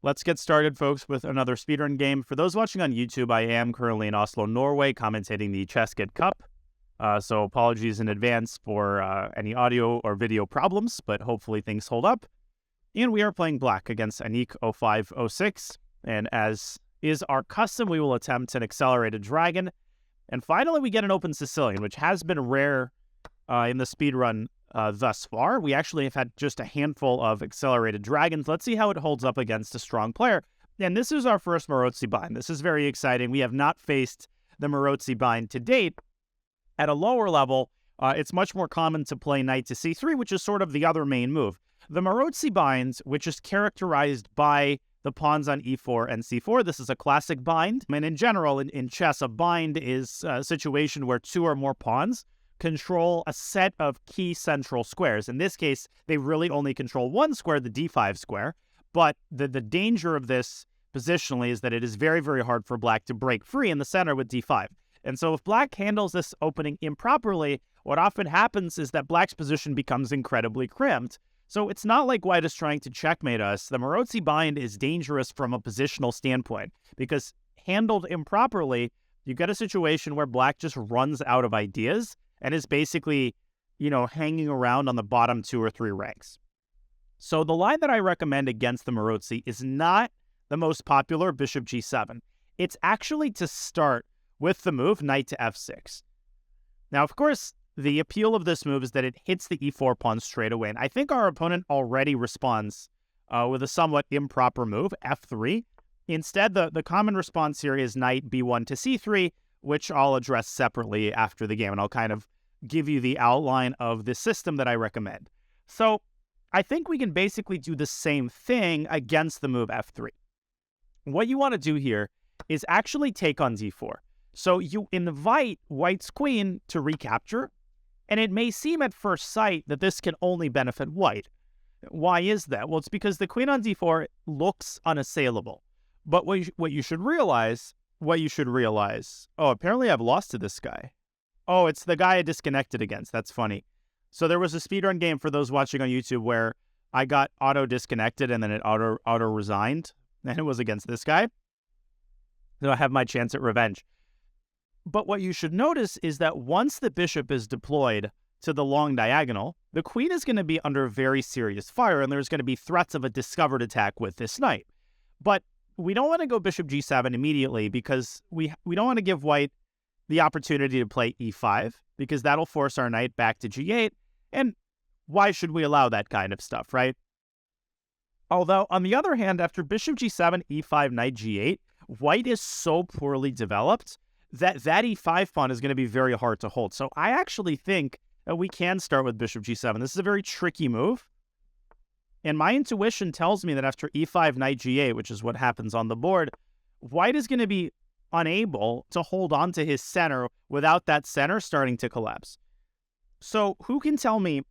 Let's get started, folks, with another speedrun game. For those watching on YouTube, I am currently in Oslo, Norway, commentating the Chesskid Cup. So apologies in advance for any audio or video problems, but hopefully things hold up. And we are playing black against Anik 0506. And as is our custom, we will attempt an accelerated dragon. And finally, we get an open Sicilian, which has been rare in the speedrun thus far. We actually have had just a handful of accelerated dragons. Let's see how it holds up against a strong player. And this is our first Maroczy bind. This is very exciting. We have not faced the Maroczy bind to date. At a lower level, it's much more common to play knight to c3, which is sort of the other main move. The Maroczy binds, which is characterized by the pawns on e4 and c4. This is a classic bind. And in general, in chess, a bind is a situation where two or more pawns control a set of key central squares. In this case, they really only control one square, the d5 square. But the danger of this positionally is that it is very, very hard for black to break free in the center with d5. And so if black handles this opening improperly, what often happens is that black's position becomes incredibly cramped. So it's not like white is trying to checkmate us. The Maroczy bind is dangerous from a positional standpoint because handled improperly, you get a situation where black just runs out of ideas and is basically, hanging around on the bottom 2 or 3 ranks. So the line that I recommend against the Maroczy is not the most popular, bishop g7. It's actually to start with the move knight to f6. Now, of course, the appeal of this move is that it hits the e4 pawn straight away. And I think our opponent already responds with a somewhat improper move, f3. Instead, the common response here is knight b1 to c3, which I'll address separately after the game. And I'll kind of give you the outline of the system that I recommend. So I think we can basically do the same thing against the move f3. What you want to do here is actually take on d4. So you invite white's queen to recapture, and it may seem at first sight that this can only benefit white. Why is that? Well, it's because the queen on d4 looks unassailable. But what you should realize, oh, apparently I've lost to this guy. Oh, it's the guy I disconnected against. That's funny. So there was a speedrun game for those watching on YouTube where I got auto-disconnected and then it auto-resigned, and it was against this guy. So I have my chance at revenge. But what you should notice is that once the bishop is deployed to the long diagonal, the queen is going to be under very serious fire, and there's going to be threats of a discovered attack with this knight. But we don't want to go bishop g7 immediately because we don't want to give white the opportunity to play e5 because that'll force our knight back to g8. And why should we allow that kind of stuff, right? Although, on the other hand, after bishop g7, e5, knight g8, white is so poorly developed that e5 pawn is going to be very hard to hold. So I actually think that we can start with bishop g7. This is a very tricky move. And my intuition tells me that after e5, knight g8, which is what happens on the board, white is going to be unable to hold on to his center without that center starting to collapse. So who can tell me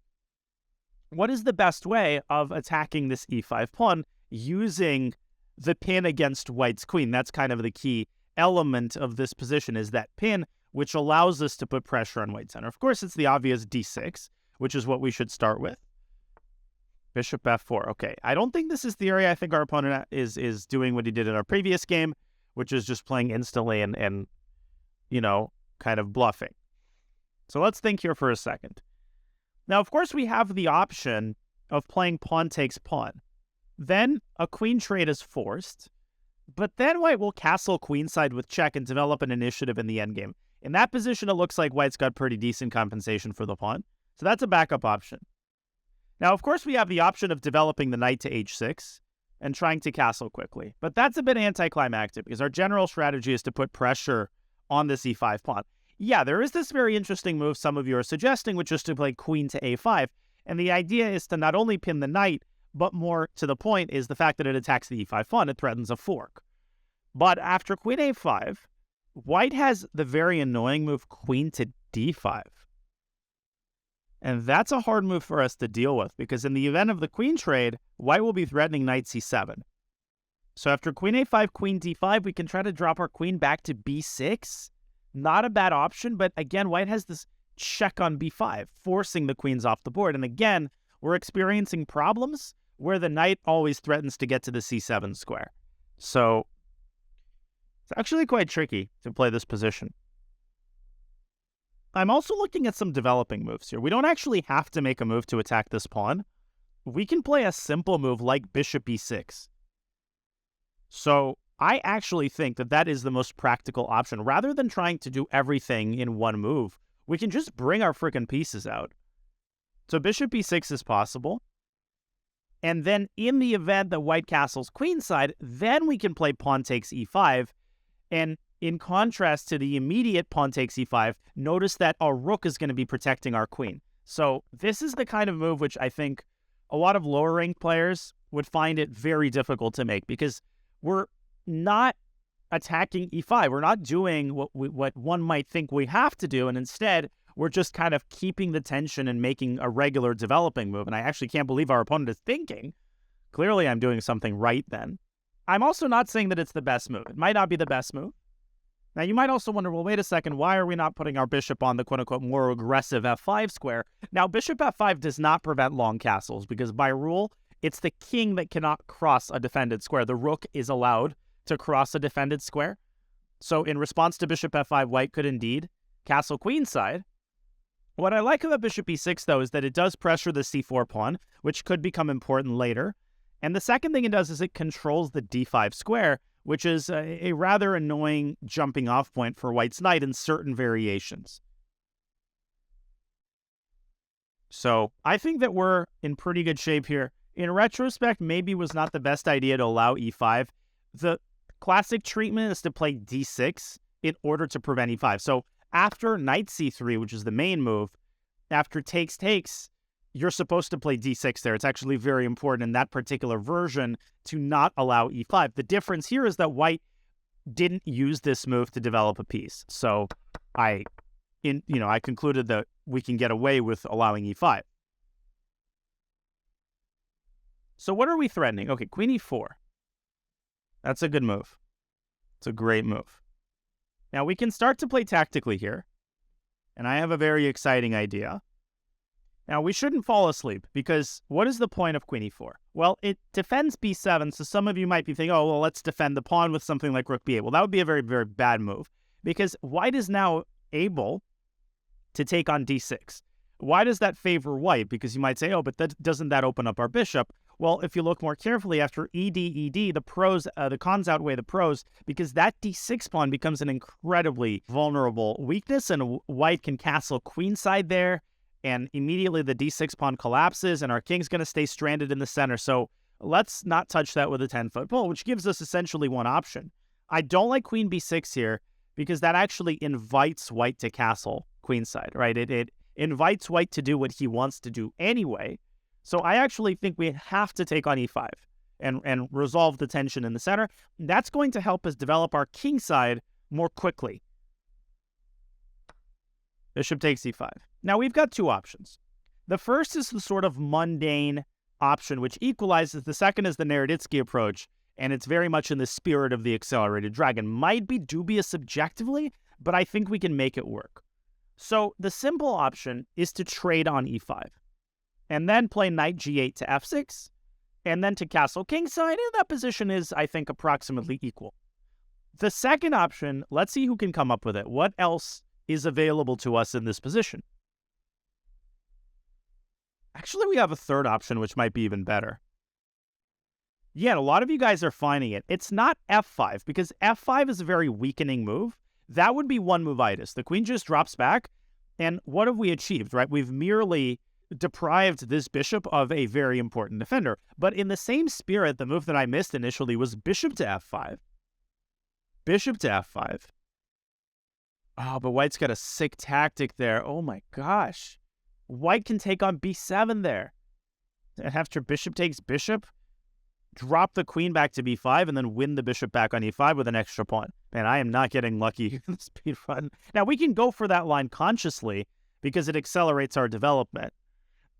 what is the best way of attacking this e5 pawn using the pin against white's queen? That's kind of the key element of this position, is that pin, which allows us to put pressure on white's center. Of course, it's the obvious d6, which is what we should start with. Bishop f4. Okay, I don't think this is the area. I think our opponent is doing what he did in our previous game, which is just playing instantly and kind of bluffing. So let's think here for a second. Now, of course, we have the option of playing pawn takes pawn. Then a queen trade is forced, but then white will castle queenside with check and develop an initiative in the endgame. In that position, it looks like white's got pretty decent compensation for the pawn. So that's a backup option. Now, of course, we have the option of developing the knight to h6 and trying to castle quickly. But that's a bit anticlimactic because our general strategy is to put pressure on this e5 pawn. Yeah, there is this very interesting move some of you are suggesting, which is to play queen to a5. And the idea is to not only pin the knight, but more to the point is the fact that it attacks the e5 pawn. It threatens a fork. But after queen a5, white has the very annoying move queen to d5. And that's a hard move for us to deal with because in the event of the queen trade, white will be threatening knight c7. So after queen a5, queen d5, we can try to drop our queen back to b6. Not a bad option, but again, white has this check on b5, forcing the queens off the board. And again, we're experiencing problems where the knight always threatens to get to the c7 square. So it's actually quite tricky to play this position. I'm also looking at some developing moves here. We don't actually have to make a move to attack this pawn. We can play a simple move like bishop e6. So I actually think that that is the most practical option. Rather than trying to do everything in one move, we can just bring our freaking pieces out. So bishop e6 is possible. And then in the event that white castles queenside, then we can play pawn takes e5. And in contrast to the immediate pawn takes e5, notice that our rook is going to be protecting our queen. So this is the kind of move which I think a lot of lower ranked players would find it very difficult to make, because we're not attacking e5. We're not doing what one might think we have to do, and instead we're just kind of keeping the tension and making a regular developing move. And I actually can't believe our opponent is thinking, clearly I'm doing something right then. I'm also not saying that it's the best move. It might not be the best move. Now, you might also wonder, well, wait a second, why are we not putting our bishop on the quote-unquote more aggressive f5 square? Now, bishop f5 does not prevent long castles, because by rule, it's the king that cannot cross a defended square. The rook is allowed to cross a defended square. So in response to bishop f5, white could indeed castle queenside. What I like about bishop e6, though, is that it does pressure the c4 pawn, which could become important later. And the second thing it does is it controls the d5 square, which is a rather annoying jumping off point for white's knight in certain variations. So I think that we're in pretty good shape here. In retrospect, maybe it was not the best idea to allow e5. The classic treatment is to play d6 in order to prevent e5. So after knight c3, which is the main move, after takes, you're supposed to play d6 there. It's actually very important in that particular version to not allow e5. The difference here is that white didn't use this move to develop a piece. So I concluded that we can get away with allowing e5. So what are we threatening? Okay, queen e4. That's a good move. It's a great move. Now we can start to play tactically here. And I have a very exciting idea. Now, we shouldn't fall asleep, because what is the point of queen e4? Well, it defends b7, so some of you might be thinking, oh, well, let's defend the pawn with something like rook b8. Well, that would be a very, very bad move, because white is now able to take on d6. Why does that favor white? Because you might say, oh, but doesn't that open up our bishop? Well, if you look more carefully, after ed, the cons outweigh the pros, because that d6 pawn becomes an incredibly vulnerable weakness, and white can castle queenside there. And immediately the d6 pawn collapses, and our king's going to stay stranded in the center. So let's not touch that with a 10-foot pole, which gives us essentially one option. I don't like queen b6 here, because that actually invites white to castle queenside, right? It invites white to do what he wants to do anyway. So I actually think we have to take on e5 and resolve the tension in the center. That's going to help us develop our king side more quickly. Bishop takes e5. Now, we've got two options. The first is the sort of mundane option, which equalizes. The second is the Naroditsky approach, and it's very much in the spirit of the accelerated dragon. Might be dubious objectively, but I think we can make it work. So the simple option is to trade on e5, and then play knight g8 to f6, and then to castle kingside, and that position is, I think, approximately equal. The second option, let's see who can come up with it. What else is available to us in this position? Actually, we have a third option, which might be even better. Yeah, a lot of you guys are finding it. It's not f5, because f5 is a very weakening move. That would be one movitis. The queen just drops back, and what have we achieved, right? We've merely deprived this bishop of a very important defender. But in the same spirit, the move that I missed initially was bishop to f5. Bishop to f5. Oh, but white's got a sick tactic there. Oh my gosh. White can take on b7 there. And after bishop takes bishop, drop the queen back to b5, and then win the bishop back on e5 with an extra pawn. Man, I am not getting lucky in the speed run. Now, we can go for that line consciously, because it accelerates our development.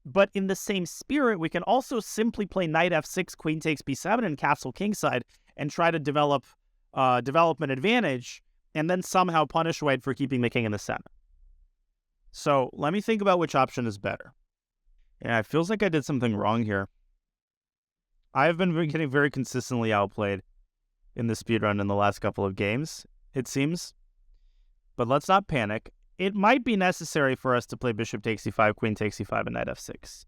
But in the same spirit, we can also simply play knight f6, queen takes b7, and castle kingside, and try to develop development advantage, and then somehow punish white for keeping the king in the center. So let me think about which option is better. Yeah, it feels like I did something wrong here. I've been getting very consistently outplayed in the speedrun in the last couple of games, it seems. But let's not panic. It might be necessary for us to play bishop takes e5, queen takes e5, and knight f6.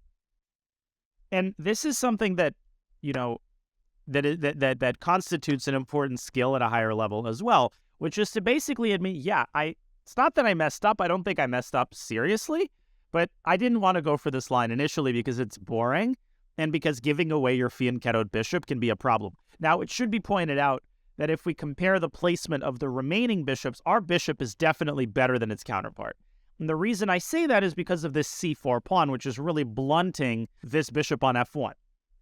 And this is something that, that constitutes an important skill at a higher level as well, which is to basically admit, it's not that I messed up. I don't think I messed up seriously, but I didn't want to go for this line initially because it's boring and because giving away your fianchettoed bishop can be a problem. Now, it should be pointed out that if we compare the placement of the remaining bishops, our bishop is definitely better than its counterpart. And the reason I say that is because of this c4 pawn, which is really blunting this bishop on f1.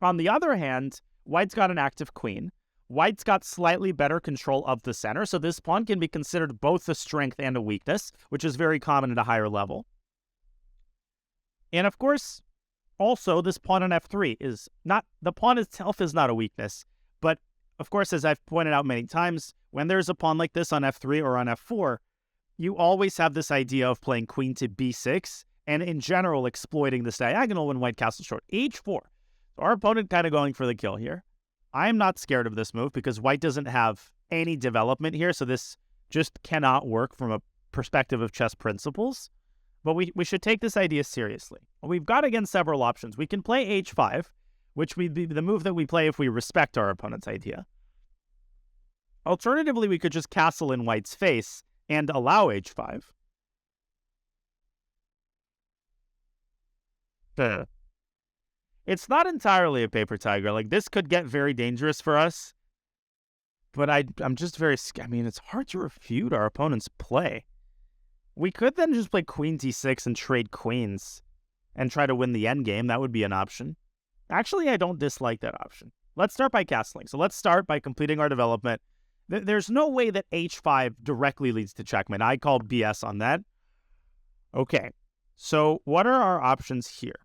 On the other hand, white's got an active queen. White's got slightly better control of the center, so this pawn can be considered both a strength and a weakness, which is very common at a higher level. And of course, also this pawn on f3 is not, the pawn itself is not a weakness, but of course, as I've pointed out many times, when there's a pawn like this on f3 or on f4, you always have this idea of playing queen to b6, and in general, exploiting this diagonal when white castles short. h4. So our opponent kind of going for the kill here. I am not scared of this move because white doesn't have any development here, so this just cannot work from a perspective of chess principles. But we should take this idea seriously. We've got, again, several options. We can play h5, which would be the move that we play if we respect our opponent's idea. Alternatively, we could just castle in white's face and allow h5. It's not entirely a paper tiger. Like, this could get very dangerous for us. But I'm just very... I mean, it's hard to refute our opponent's play. We could then just play queen d6 and trade queens and try to win the endgame. That would be an option. Actually, I don't dislike that option. Let's start by castling. So let's start by completing our development. There's no way that h5 directly leads to checkmate. I call BS on that. Okay, so what are our options here?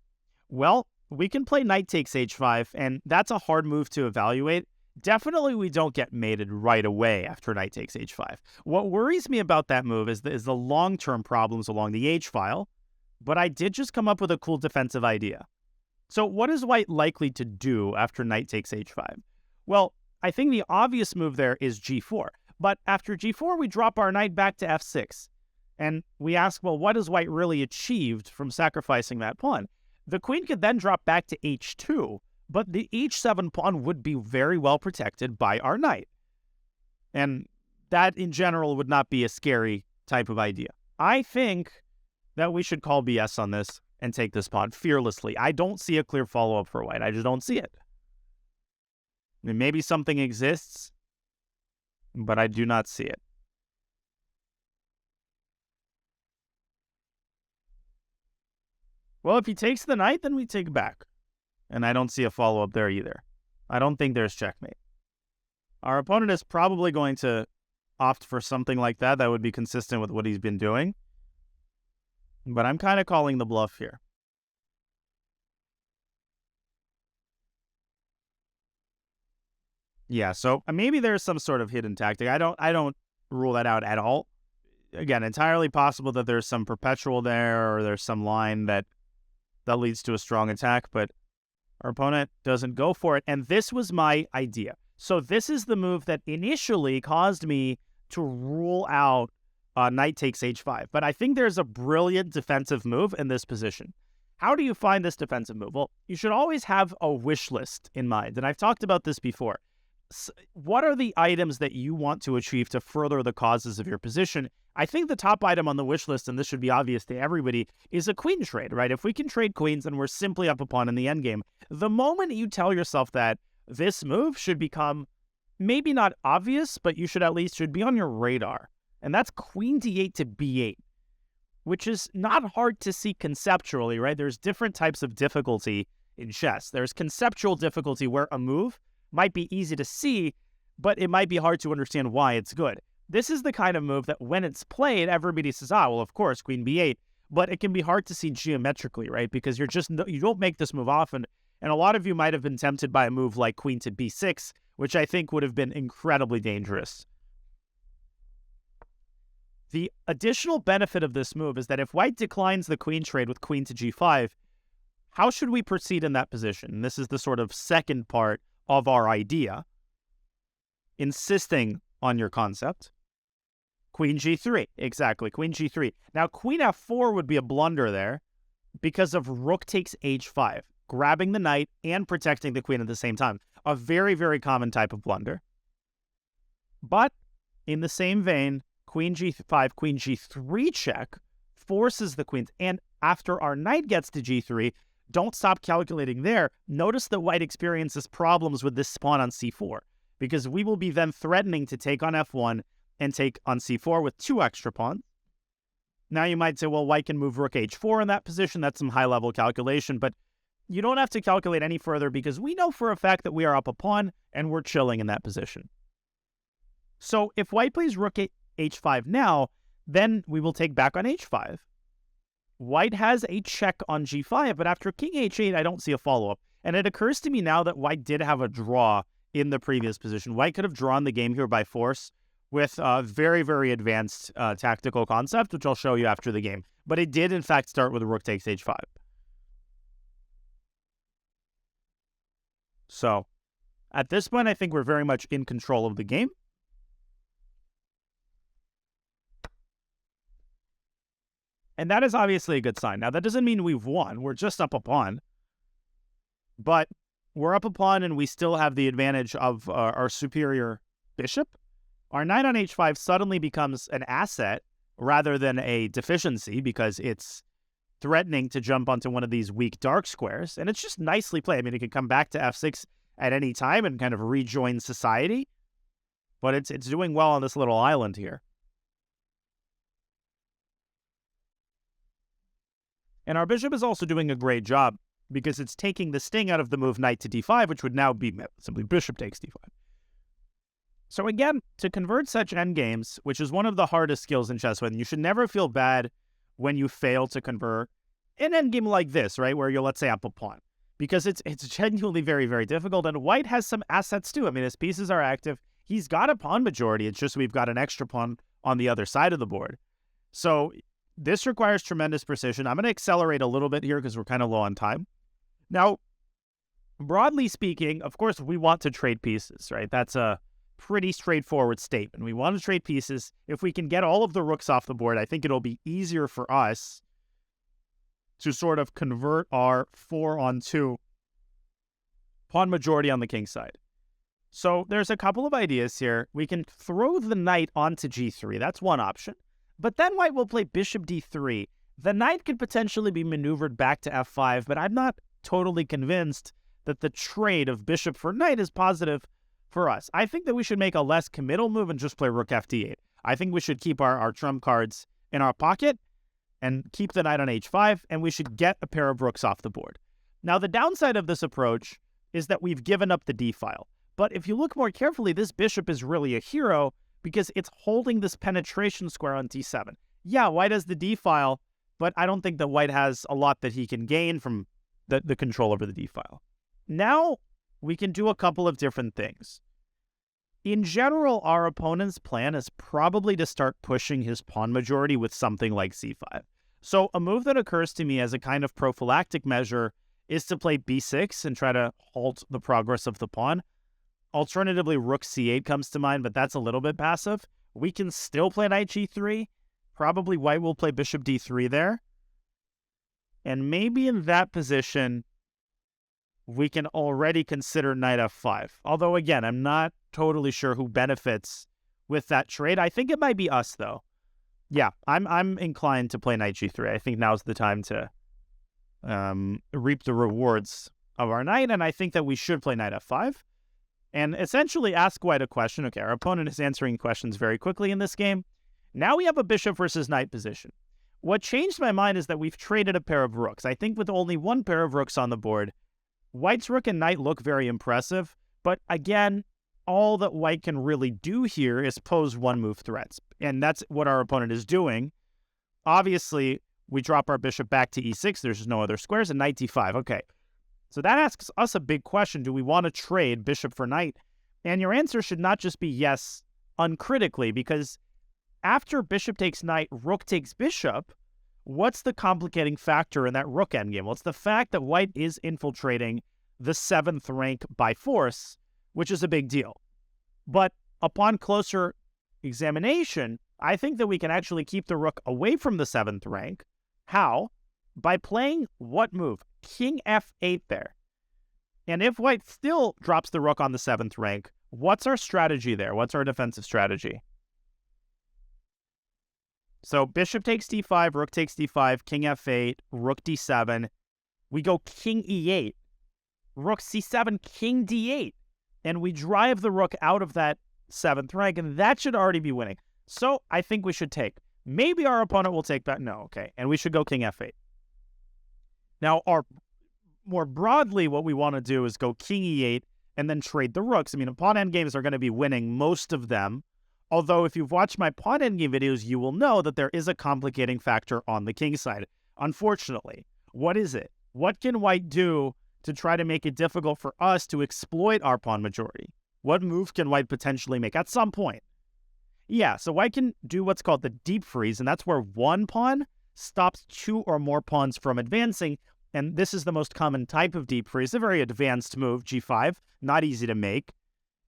Well, we can play knight takes h5, and that's a hard move to evaluate. Definitely we don't get mated right away after knight takes h5. What worries me about that move is the long-term problems along the h-file, but I did just come up with a cool defensive idea. So what is white likely to do after knight takes h5? Well, I think the obvious move there is g4, but after g4 we drop our knight back to f6, and we ask, well, what has white really achieved from sacrificing that pawn? The queen could then drop back to h2, but the h7 pawn would be very well protected by our knight. And that, in general, would not be a scary type of idea. I think that we should call BS on this and take this pawn fearlessly. I don't see a clear follow-up for white. I just don't see it. I mean, maybe something exists, but I do not see it. Well, if he takes the knight, then we take back. And I don't see a follow-up there either. I don't think there's checkmate. Our opponent is probably going to opt for something like that would be consistent with what he's been doing. But I'm kind of calling the bluff here. Yeah, so maybe there's some sort of hidden tactic. I don't rule that out at all. Again, entirely possible that there's some perpetual there, or there's some line that leads to a strong attack, but our opponent doesn't go for it. And this was my idea. So this is the move that initially caused me to rule out knight takes h5. But I think there's a brilliant defensive move in this position. How do you find this defensive move? Well, you should always have a wish list in mind. And I've talked about this before. What are the items that you want to achieve to further the causes of your position? I think the top item on the wish list, and this should be obvious to everybody, is a queen trade, right? If we can trade queens, then we're simply up a pawn in the endgame. The moment you tell yourself that, this move should become maybe not obvious, but you should be on your radar. And that's queen d8 to b8, which is not hard to see conceptually, right? There's different types of difficulty in chess. There's conceptual difficulty where a move might be easy to see, but it might be hard to understand why it's good. This is the kind of move that when it's played, everybody says, well, of course, queen b8, but it can be hard to see geometrically, right? Because you don't make this move often, and a lot of you might have been tempted by a move like queen to b6, which I think would have been incredibly dangerous. The additional benefit of this move is that if white declines the queen trade with queen to g5, how should we proceed in that position? And this is the sort of second part of our idea, insisting on your concept. Queen g3, exactly, queen g3. Now, queen f4 would be a blunder there because of rook takes h5, grabbing the knight and protecting the queen at the same time. A very, very common type of blunder. But in the same vein, queen g5, queen g3 check forces the queens. And after our knight gets to g3, don't stop calculating there. Notice that white experiences problems with this pawn on c4, because we will be then threatening to take on f1 and take on c4 with 2 extra pawns. Now you might say, well, white can move rook h4 in that position. That's some high-level calculation, but you don't have to calculate any further because we know for a fact that we are up a pawn and we're chilling in that position. So if white plays rook h5 now, then we will take back on h5. White has a check on g5, but after king h8, I don't see a follow-up. And it occurs to me now that white did have a draw in the previous position. White could have drawn the game here by force with a very, very advanced tactical concept, which I'll show you after the game. But it did, in fact, start with rook takes h5. So at this point, I think we're very much in control of the game. And that is obviously a good sign. Now, that doesn't mean we've won. We're just up a pawn. But we're up a pawn, and we still have the advantage of our superior bishop. Our knight on h5 suddenly becomes an asset rather than a deficiency because it's threatening to jump onto one of these weak dark squares. And it's just nicely played. I mean, it can come back to f6 at any time and kind of rejoin society. But it's doing well on this little island here. And our bishop is also doing a great job because it's taking the sting out of the move knight to d5, which would now be simply bishop takes d5. So again, to convert such endgames, which is one of the hardest skills in chess, you should never feel bad when you fail to convert an endgame like this, right, where you're, let's say, up a pawn, because it's genuinely very, very difficult, and white has some assets too. I mean, his pieces are active. He's got a pawn majority. It's just we've got an extra pawn on the other side of the board. So this requires tremendous precision. I'm going to accelerate a little bit here because we're kind of low on time. Now, broadly speaking, of course, we want to trade pieces, right? That's a pretty straightforward statement. We want to trade pieces. If we can get all of the rooks off the board, I think it'll be easier for us to sort of convert our 4-on-2 pawn majority on the king side. So there's a couple of ideas here. We can throw the knight onto g3. That's one option. But then white will play bishop d3. The knight could potentially be maneuvered back to f5, but I'm not totally convinced that the trade of bishop for knight is positive for us. I think that we should make a less committal move and just play rook fd8. I think we should keep our trump cards in our pocket and keep the knight on h5, and we should get a pair of rooks off the board. Now, the downside of this approach is that we've given up the d-file. But if you look more carefully, this bishop is really a hero because it's holding this penetration square on d7. Yeah, white has the d-file, but I don't think that white has a lot that he can gain from the control over the d-file. Now, we can do a couple of different things. In general, our opponent's plan is probably to start pushing his pawn majority with something like c5. So a move that occurs to me as a kind of prophylactic measure is to play b6 and try to halt the progress of the pawn. Alternatively, rook c8 comes to mind, but that's a little bit passive. We can still play knight g3. Probably white will play bishop d3 there. And maybe in that position, we can already consider knight f5. Although, again, I'm not totally sure who benefits with that trade. I think it might be us, though. Yeah, I'm inclined to play knight g3. I think now's the time to reap the rewards of our knight, and I think that we should play knight f5 and essentially ask white a question. Okay, our opponent is answering questions very quickly in this game. Now we have a bishop versus knight position. What changed my mind is that we've traded a pair of rooks. I think with only one pair of rooks on the board, white's rook and knight look very impressive, but again, all that white can really do here is pose one-move threats, and that's what our opponent is doing. Obviously, we drop our bishop back to e6. There's no other squares, and knight d5. Okay, so that asks us a big question. Do we want to trade bishop for knight? And your answer should not just be yes uncritically, because after bishop takes knight, rook takes bishop, what's the complicating factor in that rook endgame? Well, it's the fact that white is infiltrating the 7th rank by force, which is a big deal. But upon closer examination, I think that we can actually keep the rook away from the 7th rank. How? By playing what move? King f8 there. And if white still drops the rook on the 7th rank, what's our strategy there? What's our defensive strategy? So bishop takes d5, rook takes d5, king f8, rook d7. We go king e8, rook c7, king d8. And we drive the rook out of that 7th rank, and that should already be winning. So I think we should take. Maybe our opponent will take back. No, okay. And we should go king f8. Now, more broadly, what we want to do is go king e8 and then trade the rooks. I mean, pawn endgames are going to be winning most of them. Although, if you've watched my pawn endgame videos, you will know that there is a complicating factor on the king side. Unfortunately, what is it? What can white do to try to make it difficult for us to exploit our pawn majority? What move can white potentially make at some point? Yeah, so white can do what's called the deep freeze, and that's where one pawn stops 2 or more pawns from advancing, and this is the most common type of deep freeze, a very advanced move, g5, not easy to make,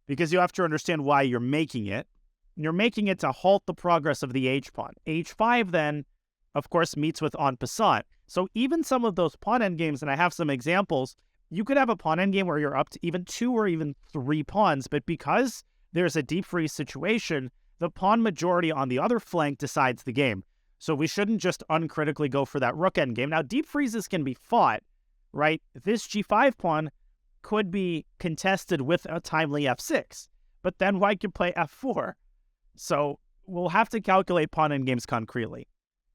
because you have to understand why you're making it. You're making it to halt the progress of the h-pawn. h5 then, of course, meets with en passant. So even some of those pawn endgames, and I have some examples, you could have a pawn endgame where you're up to even 2 or even 3 pawns, but because there's a deep freeze situation, the pawn majority on the other flank decides the game. So we shouldn't just uncritically go for that rook endgame. Now, deep freezes can be fought, right? This g5 pawn could be contested with a timely f6, but then white could play f4. So we'll have to calculate pawn endgames concretely.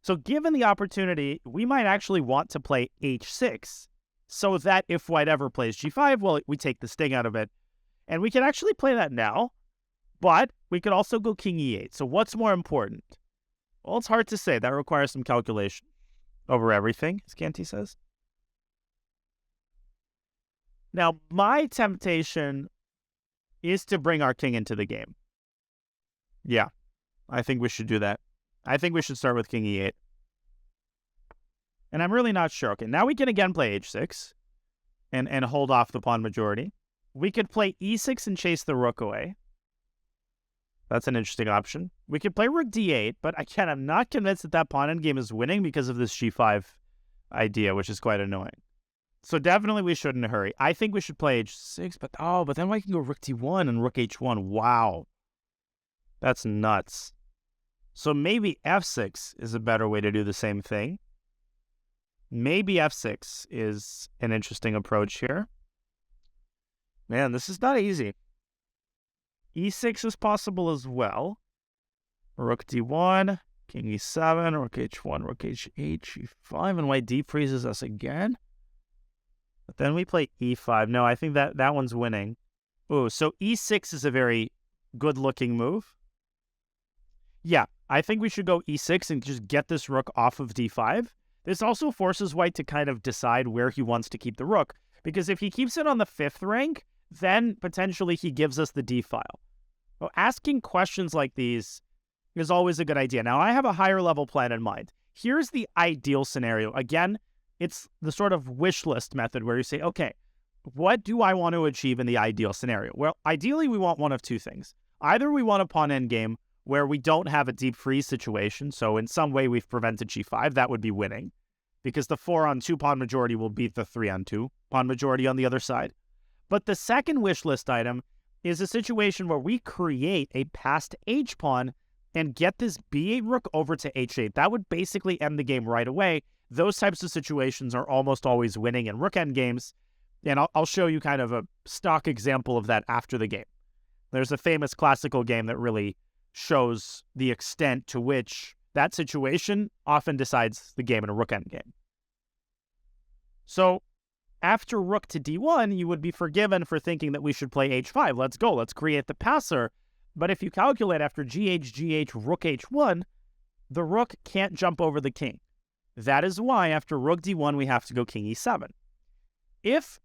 So given the opportunity, we might actually want to play h6, so that if white ever plays g5, well, we take the sting out of it. And we can actually play that now, but we could also go king e8. So what's more important? Well, it's hard to say. That requires some calculation over everything, as Canty says. Now, my temptation is to bring our king into the game. Yeah, I think we should do that. I think we should start with king e8. And I'm really not sure. Okay, now we can again play h6 and hold off the pawn majority. We could play e6 and chase the rook away. That's an interesting option. We could play rook d8, but again, I'm not convinced that that pawn endgame is winning because of this g5 idea, which is quite annoying. So definitely we shouldn't hurry. I think we should play h6, but then I can go rook d1 and rook h1. Wow. That's nuts. So maybe f6 is a better way to do the same thing. Maybe f6 is an interesting approach here. Man, this is not easy. e6 is possible as well. Rook d1, king e7, rook h1, rook h8, g5, and white deep freezes us again. But then we play e5. No, I think that one's winning. Ooh, so e6 is a very good-looking move. Yeah, I think we should go e6 and just get this rook off of d5. This also forces white to kind of decide where he wants to keep the rook, because if he keeps it on the 5th rank, then potentially he gives us the d file. Well, asking questions like these is always a good idea. Now, I have a higher level plan in mind. Here's the ideal scenario. Again, it's the sort of wish list method where you say, okay, what do I want to achieve in the ideal scenario? Well, ideally, we want one of two things. Either we want a pawn endgame where we don't have a deep freeze situation, so in some way we've prevented g5, that would be winning, because the 4-on-2 pawn majority will beat the 3-on-2 pawn majority on the other side. But the second wish list item is a situation where we create a passed h-pawn and get this b8 rook over to h8. That would basically end the game right away. Those types of situations are almost always winning in rook endgames, and I'll show you kind of a stock example of that after the game. There's a famous classical game that really shows the extent to which that situation often decides the game in a rook endgame. So after rook to d1, you would be forgiven for thinking that we should play h5. Let's go. Let's create the passer. But if you calculate after gh, rook h1, the rook can't jump over the king. That is why after rook d1, we have to go king e7. If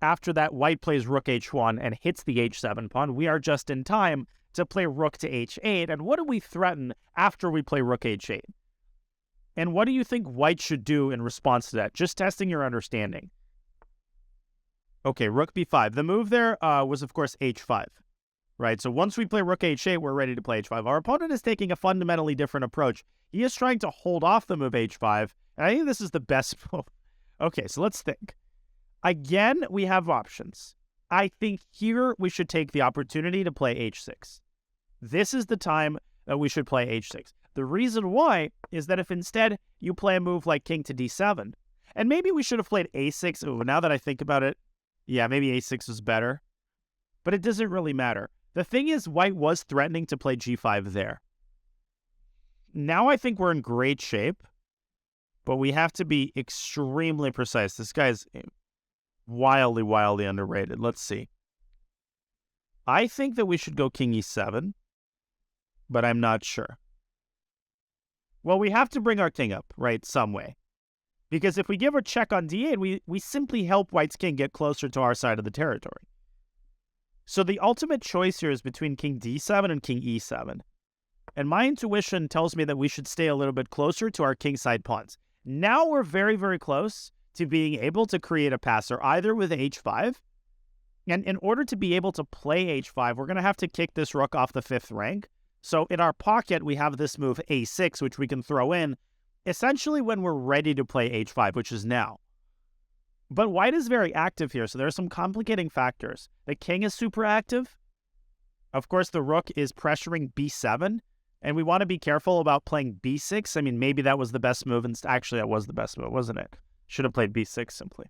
after that white plays rook h1 and hits the h7 pawn, we are just in time to play rook to h8. And what do we threaten after we play rook h8? And what do you think white should do in response to that? Just testing your understanding. Okay, rook b5. The move there was, of course, h5, right? So once we play rook h8, we're ready to play h5. Our opponent is taking a fundamentally different approach. He is trying to hold off the move h5, and I think this is the best move. Okay, so let's think. Again, we have options. I think here we should take the opportunity to play h6. This is the time that we should play h6. The reason why is that if instead you play a move like king to d7, and maybe we should have played a6. Ooh, now that I think about it, yeah, maybe a6 was better. But it doesn't really matter. The thing is, white was threatening to play g5 there. Now I think we're in great shape, but we have to be extremely precise. This guy's wildly, wildly underrated. Let's see. I think that we should go king e7, but I'm not sure. Well, we have to bring our king up, right, some way. Because if we give a check on d8, we simply help white's king get closer to our side of the territory. So the ultimate choice here is between king d7 and king e7. And my intuition tells me that we should stay a little bit closer to our kingside pawns. Now we're very, very close to being able to create a passer either with h5. And in order to be able to play h5, we're going to have to kick this rook off the 5th rank. So in our pocket, we have this move a6, which we can throw in essentially when we're ready to play h5, which is now. But white is very active here, so there are some complicating factors. The king is super active. Of course, the rook is pressuring b7, and we want to be careful about playing b6. I mean, maybe that was the best move, and actually that was the best move, wasn't it? Should have played b6 simply.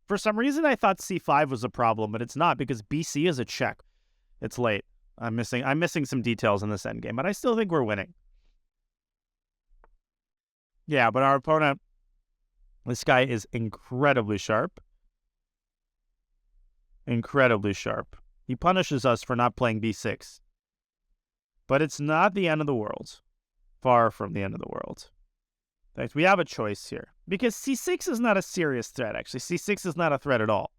For some reason, I thought c5 was a problem, but it's not, because bc is a check. It's late. I'm missing some details in this endgame, but I still think we're winning. Yeah, but our opponent, this guy is incredibly sharp. Incredibly sharp. He punishes us for not playing b6. But it's not the end of the world. Far from the end of the world. In fact, we have a choice here. Because c6 is not a serious threat, actually. c6 is not a threat at all.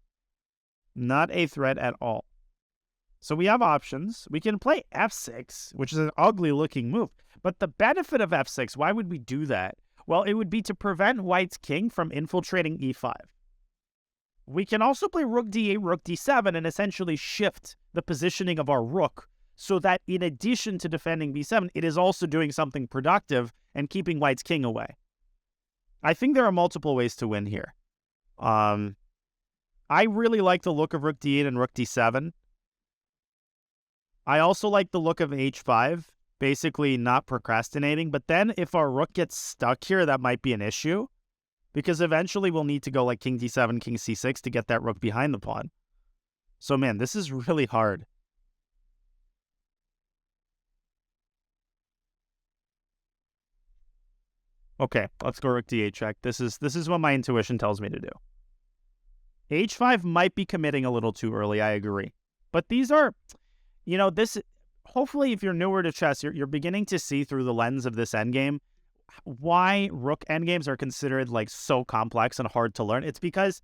Not a threat at all. So we have options. We can play f6, which is an ugly-looking move. But the benefit of f6, why would we do that? Well, it would be to prevent white's king from infiltrating e5. We can also play rook d8, rook d7, and essentially shift the positioning of our rook so that in addition to defending b7, it is also doing something productive and keeping white's king away. I think there are multiple ways to win here. I really like the look of rook d8 and rook d7. I also like the look of h5. Basically not procrastinating, but then if our rook gets stuck here, that might be an issue, because eventually we'll need to go like king d7, king c6 to get that rook behind the pawn. So man, this is really hard. Okay, let's go rook d8 check. This is what my intuition tells me to do. h5 might be committing a little too early, I agree. But these are, hopefully, if you're newer to chess, you're beginning to see through the lens of this endgame why rook endgames are considered like so complex and hard to learn. It's because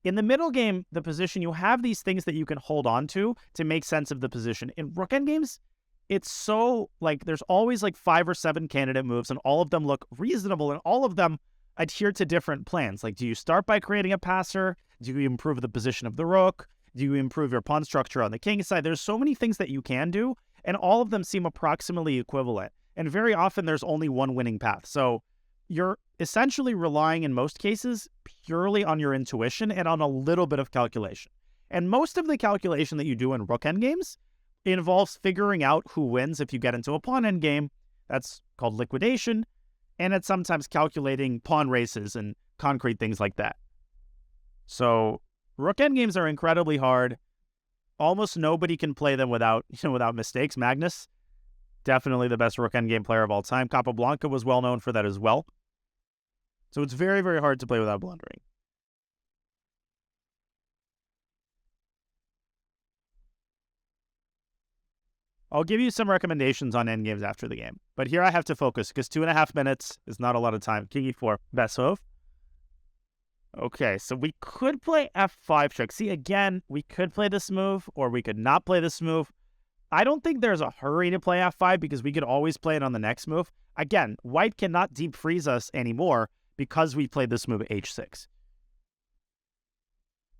in the middle game, the position, you have these things that you can hold on to make sense of the position. In rook endgames, it's so like there's always like 5 or 7 candidate moves, and all of them look reasonable, and all of them adhere to different plans. Like, do you start by creating a passer? Do you improve the position of the rook? Do you improve your pawn structure on the king side? There's so many things that you can do, and all of them seem approximately equivalent. And very often there's only one winning path. So you're essentially relying in most cases purely on your intuition and on a little bit of calculation. And most of the calculation that you do in rook endgames involves figuring out who wins if you get into a pawn endgame. That's called liquidation. And it's sometimes calculating pawn races and concrete things like that. So rook endgames are incredibly hard. Almost nobody can play them without mistakes. Magnus, definitely the best rook endgame player of all time. Capablanca was well known for that as well. So it's very, very hard to play without blundering. I'll give you some recommendations on endgames after the game. But here I have to focus because 2.5 minutes is not a lot of time. King e4, best move. Okay, so we could play f5 check. See, again, we could play this move or we could not play this move. I don't think there's a hurry to play f5 because we could always play it on the next move. Again, white cannot deep freeze us anymore because we played this move h6.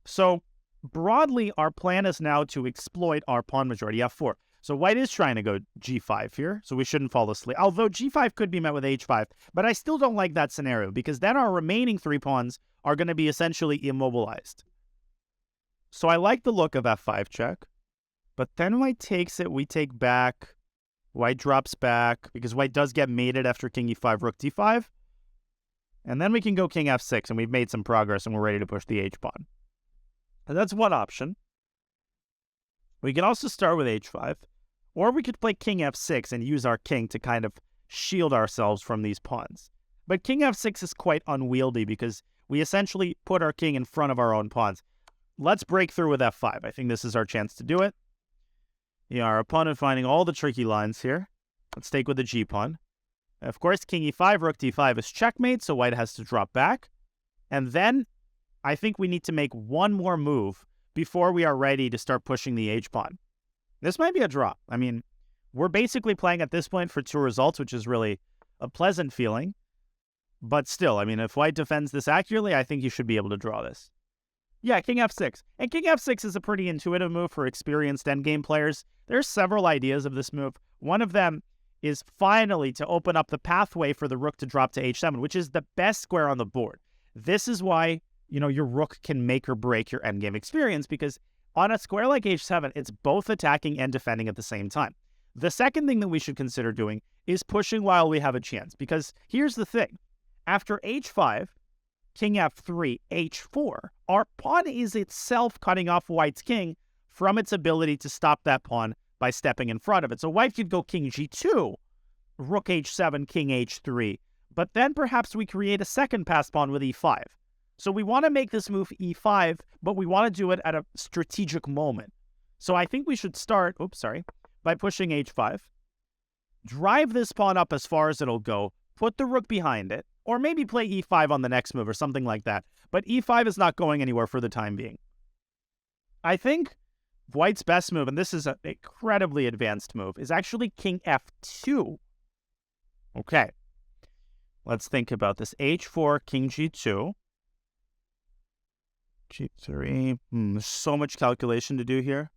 So broadly, our plan is now to exploit our pawn majority, f4. So white is trying to go g5 here, so we shouldn't fall asleep. Although g5 could be met with h5, but I still don't like that scenario because then our remaining 3 pawns are going to be essentially immobilized. So I like the look of f5 check, but then white takes it, we take back, white drops back, because white does get mated after king e5, rook d5, and then we can go king f6, and we've made some progress, and we're ready to push the h-pawn. And that's one option. We can also start with h5, or we could play king f6 and use our king to kind of shield ourselves from these pawns. But king f6 is quite unwieldy because we essentially put our king in front of our own pawns. Let's break through with f5. I think this is our chance to do it. Yeah, our opponent finding all the tricky lines here. Let's take with the g-pawn. Of course, king e5, rook d5 is checkmate, so white has to drop back. And then I think we need to make one more move before we are ready to start pushing the h-pawn. This might be a draw. I mean, we're basically playing at this point for 2 results, which is really a pleasant feeling. But still, I mean, if white defends this accurately, I think you should be able to draw this. Yeah, king f6. And king f6 is a pretty intuitive move for experienced endgame players. There's several ideas of this move. One of them is finally to open up the pathway for the rook to drop to h7, which is the best square on the board. This is why, your rook can make or break your endgame experience, because on a square like h7, it's both attacking and defending at the same time. The second thing that we should consider doing is pushing while we have a chance, because here's the thing. After h5, king f3, h4, our pawn is itself cutting off white's king from its ability to stop that pawn by stepping in front of it. So white could go king g2, rook h7, king h3, but then perhaps we create a second pass pawn with e5. So we want to make this move e5, but we want to do it at a strategic moment. So I think we should start, by pushing h5, drive this pawn up as far as it'll go, put the rook behind it, or maybe play e5 on the next move or something like that. But e5 is not going anywhere for the time being. I think white's best move, and this is an incredibly advanced move, is actually king f2. Okay. Let's think about this. h4, king g2. g3. There's so much calculation to do here.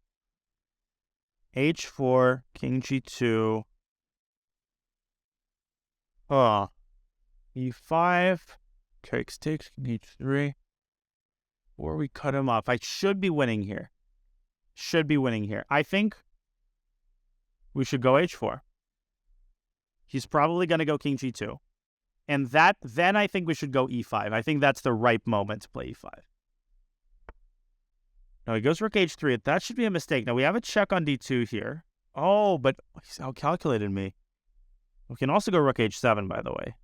h4, king g2. e5, takes, king h3. Or we cut him off. I should be winning here. I think we should go h4. He's probably going to go king g2. And then I think we should go e5. I think that's the right moment to play e5. Now he goes rook h3. That should be a mistake. Now we have a check on d2 here. Oh, but he's outcalculated me. We can also go rook h7, by the way,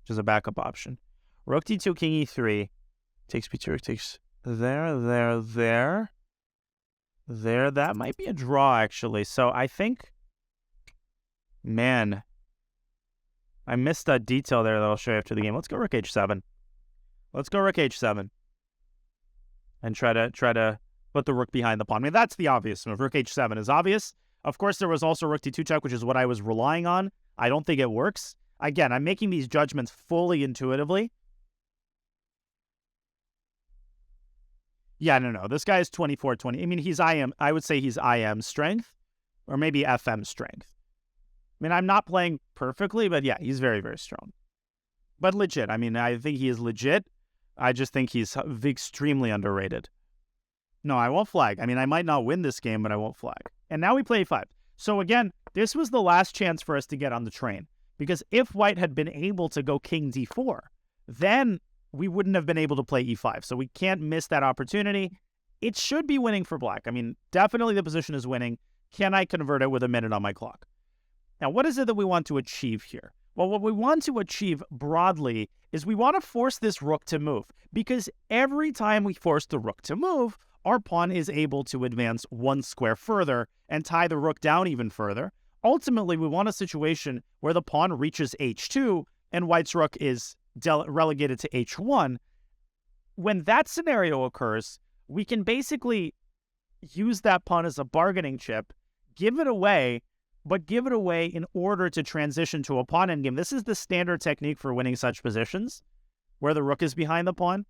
which is a backup option. Rook d2, king e3. Takes b2, rook takes there. That might be a draw, actually. So I think, man, I missed that detail there that I'll show you after the game. Let's go rook h7. And try to put the rook behind the pawn. I mean, that's the obvious move. Rook h7 is obvious. Of course, there was also rook d2 check, which is what I was relying on. I don't think it works. Again, I'm making these judgments fully intuitively. Yeah, no. This guy is 24-20. I mean, I would say he's IM strength, or maybe FM strength. I mean, I'm not playing perfectly, but yeah, he's very, very strong. But legit. I mean, I think he is legit. I just think he's extremely underrated. No, I won't flag. I mean, I might not win this game, but I won't flag. And now we play 5. So again, this was the last chance for us to get on the train. Because if white had been able to go king d4, then we wouldn't have been able to play e5. So we can't miss that opportunity. It should be winning for black. I mean, definitely the position is winning. Can I convert it with a minute on my clock? Now, what is it that we want to achieve here? Well, what we want to achieve broadly is we want to force this rook to move. Because every time we force the rook to move, our pawn is able to advance one square further and tie the rook down even further. Ultimately, we want a situation where the pawn reaches h2 and white's rook is relegated to h1. When that scenario occurs, we can basically use that pawn as a bargaining chip, give it away, but give it away in order to transition to a pawn endgame. This is the standard technique for winning such positions, where the rook is behind the pawn.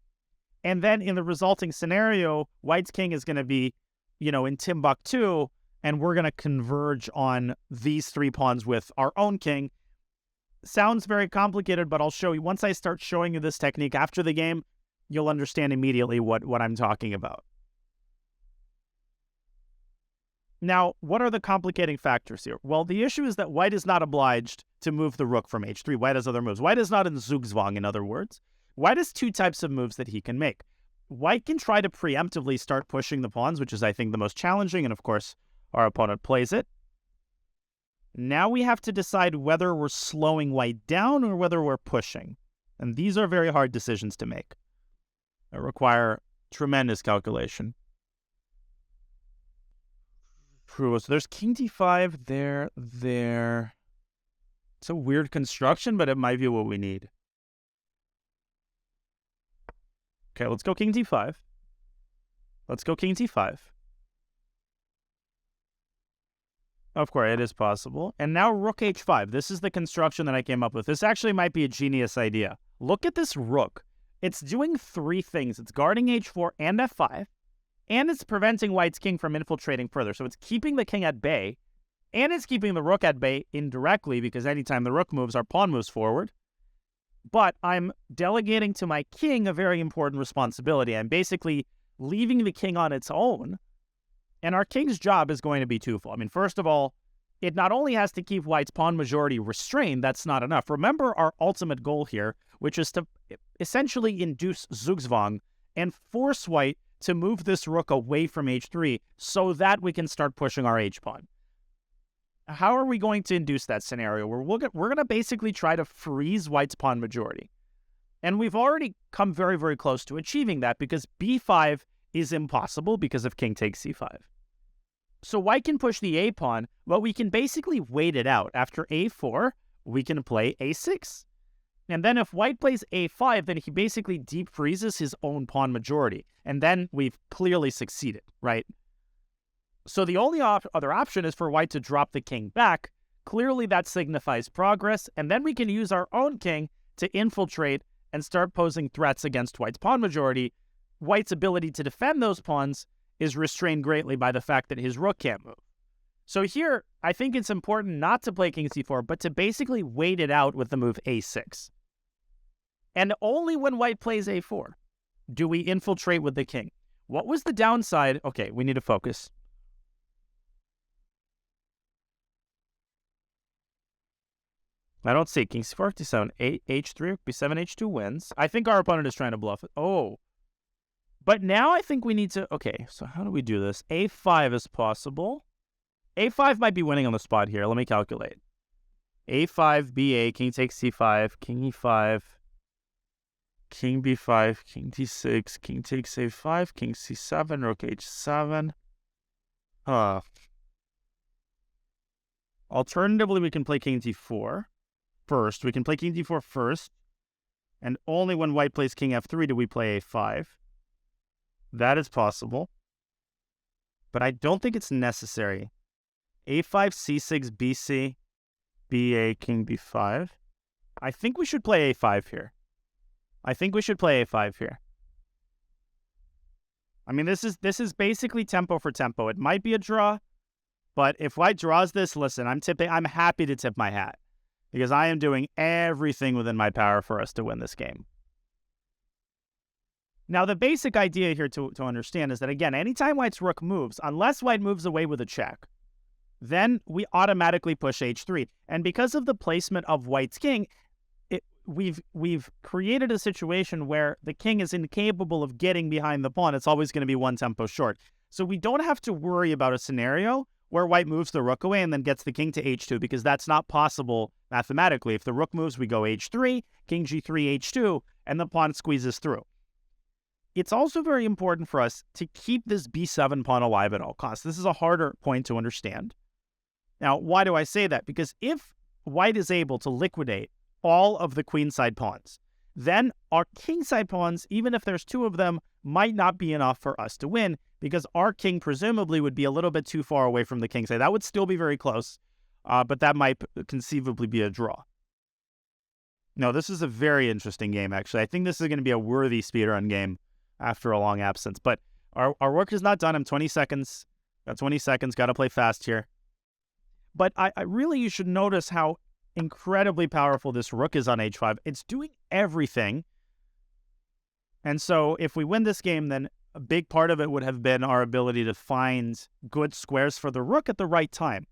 And then in the resulting scenario, white's king is going to be, in Timbuktu, and we're going to converge on these 3 pawns with our own king. Sounds very complicated, but I'll show you. Once I start showing you this technique after the game, you'll understand immediately what I'm talking about. Now, what are the complicating factors here? Well, the issue is that white is not obliged to move the rook from h3. White has other moves. White is not in Zugzwang, in other words. White has 2 types of moves that he can make. White can try to preemptively start pushing the pawns, which is, I think, the most challenging, and of course, our opponent plays it. Now we have to decide whether we're slowing white down or whether we're pushing. And these are very hard decisions to make. They require tremendous calculation. So there's king d5, there. It's a weird construction, but it might be what we need. Okay, let's go king d5. Let's go king d5. Of course, it is possible. And now rook h5. This is the construction that I came up with. This actually might be a genius idea. Look at this rook. It's doing 3 things. It's guarding h4 and f5, and it's preventing white's king from infiltrating further. So it's keeping the king at bay, and it's keeping the rook at bay indirectly, because anytime the rook moves, our pawn moves forward. But I'm delegating to my king a very important responsibility. I'm basically leaving the king on its own, and our king's job is going to be twofold. I mean, first of all, it not only has to keep white's pawn majority restrained, that's not enough. Remember our ultimate goal here, which is to essentially induce Zugzwang and force white to move this rook away from h3 so that we can start pushing our h-pawn. How are we going to induce that scenario? We're going to basically try to freeze white's pawn majority. And we've already come very, very close to achieving that, because b5 is impossible because of king takes c5. So white can push the a-pawn, but we can basically wait it out. After a4, we can play a6. And then if white plays a5, then he basically deep freezes his own pawn majority. And then we've clearly succeeded, right? So the only other option is for white to drop the king back. Clearly that signifies progress. And then we can use our own king to infiltrate and start posing threats against white's pawn majority. White's ability to defend those pawns is restrained greatly by the fact that his rook can't move. So here, I think it's important not to play king c4, but to basically wait it out with the move a6. And only when white plays a4 do we infiltrate with the king. What was the downside? Okay, we need to focus. I don't see king c4, d7, h3, b7, h2 wins. I think our opponent is trying to bluff it. Oh. But now I think we need to... Okay, so how do we do this? a5 is possible. a5 might be winning on the spot here. Let me calculate. a5, ba, king takes c5, king e5, king b5, king d6, king takes a5, king c7, rook h7. Alternatively, we can play king d4 first. We can play king d4 first, and only when white plays king f3 do we play a5. That is possible, but I don't think it's necessary. a5, c6, bc, ba, king b5. I think we should play a5 here. I mean, this is basically tempo for tempo. It might be a draw, but if white draws this, listen, I'm happy to tip my hat, because I am doing everything within my power for us to win this game. Now, the basic idea here to understand is that, again, anytime white's rook moves, unless white moves away with a check, then we automatically push h3. And because of the placement of white's king, we've created a situation where the king is incapable of getting behind the pawn. It's always going to be one tempo short. So we don't have to worry about a scenario where white moves the rook away and then gets the king to h2, because that's not possible mathematically. If the rook moves, we go h3, king g3, h2, and the pawn squeezes through. It's also very important for us to keep this b7 pawn alive at all costs. This is a harder point to understand. Now, why do I say that? Because if white is able to liquidate all of the queenside pawns, then our kingside pawns, even if there's 2 of them, might not be enough for us to win, because our king presumably would be a little bit too far away from the kingside. That would still be very close, but that might conceivably be a draw. No, this is a very interesting game, actually. I think this is going to be a worthy speedrun game. after a long absence. But our work is not done. I'm 20 seconds. Got 20 seconds. Got to play fast here. But I really, you should notice how incredibly powerful this rook is on h5. It's doing everything. And so if we win this game, then a big part of it would have been our ability to find good squares for the rook at the right time.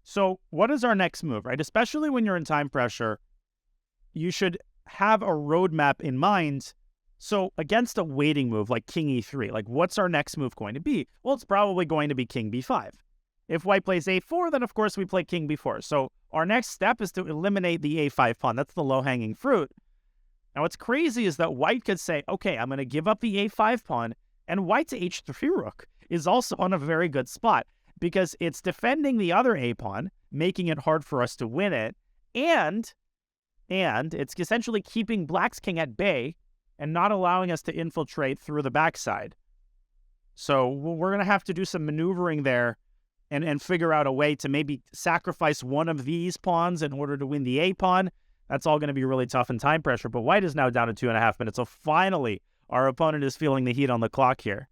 So what is our next move, right? Especially when you're in time pressure, you should have a roadmap in mind. So against a waiting move like king e3, like what's our next move going to be? Well, it's probably going to be king b5. If white plays a4, then of course we play king b4. So our next step is to eliminate the a5 pawn. That's the low-hanging fruit. Now what's crazy is that white could say, okay, I'm going to give up the a5 pawn, and white's h3 rook is also on a very good spot because it's defending the other a pawn, making it hard for us to win it, and it's essentially keeping black's king at bay and not allowing us to infiltrate through the backside. So we're going to have to do some maneuvering there and figure out a way to maybe sacrifice one of these pawns in order to win the a pawn. That's all going to be really tough in time pressure. But white is now down to 2.5 minutes. So finally, our opponent is feeling the heat on the clock here.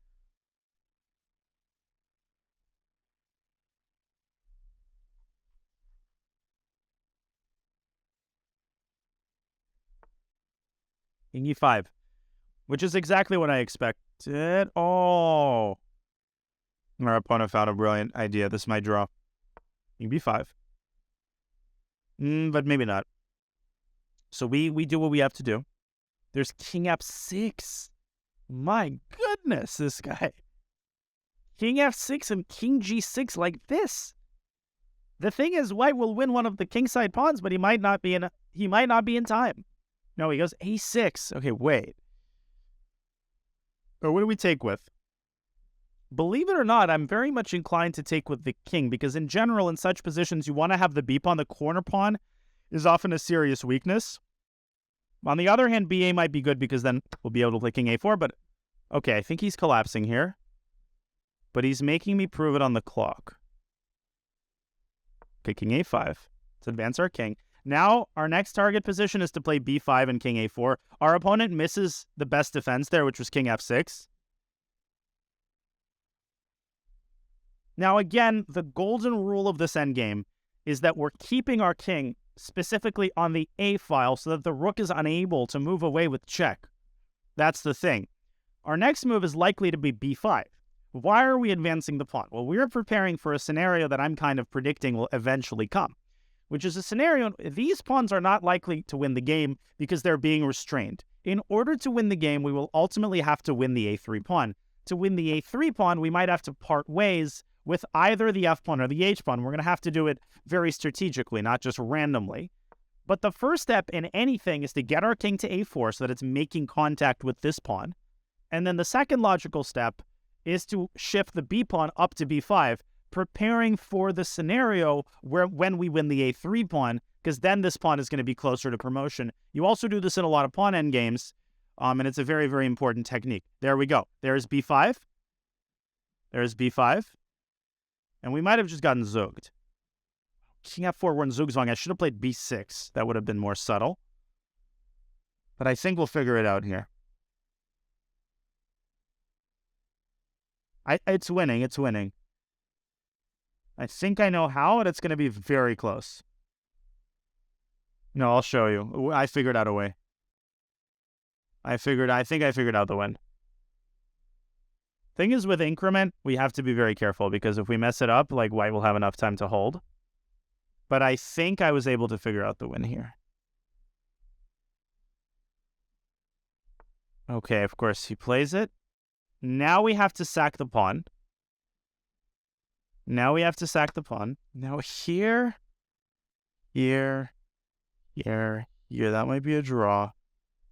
King e5, which is exactly what I expected. Oh, our opponent found a brilliant idea. This might draw. King b5. But maybe not. So we do what we have to do. There's king f6. My goodness, this guy. King f6 and king g6 like this. The thing is, white will win one of the kingside pawns, but he might not be in time. No, he goes a6. Okay, wait. Or what do we take with? Believe it or not, I'm very much inclined to take with the king because in general, in such positions, you want to have the b pawn. The corner pawn is often a serious weakness. On the other hand, ba might be good because then we'll be able to play king a4. But okay, I think he's collapsing here. But he's making me prove it on the clock. Okay, king a5. Let's advance our king. Now, our next target position is to play b5 and king a4. Our opponent misses the best defense there, which was king f6. Now, again, the golden rule of this endgame is that we're keeping our king specifically on the a file so that the rook is unable to move away with check. That's the thing. Our next move is likely to be b5. Why are we advancing the pawn? Well, we're preparing for a scenario that I'm kind of predicting will eventually come, which is a scenario these pawns are not likely to win the game because they're being restrained. In order to win the game, we will ultimately have to win the a3 pawn. To win the a3 pawn, we might have to part ways with either the f pawn or the h pawn. We're going to have to do it very strategically, not just randomly. But the first step in anything is to get our king to a4 so that it's making contact with this pawn. And then the second logical step is to shift the b pawn up to b5, preparing for the scenario when we win the a3 pawn, because then this pawn is going to be closer to promotion. You also do this in a lot of pawn endgames, and it's a very, very important technique. There we go. There's b5. There's b5. And we might have just gotten zooged. King f4, we're in zugzwang. I should have played b6. That would have been more subtle. But I think we'll figure it out here. It's winning. It's winning. I think I know how, and it's going to be very close. No, I'll show you. I figured out a way. I think I figured out the win. Thing is, with increment, we have to be very careful because if we mess it up, like white will have enough time to hold. But I think I was able to figure out the win here. Okay, of course, he plays it. Now we have to sack the pawn. Now here, that might be a draw.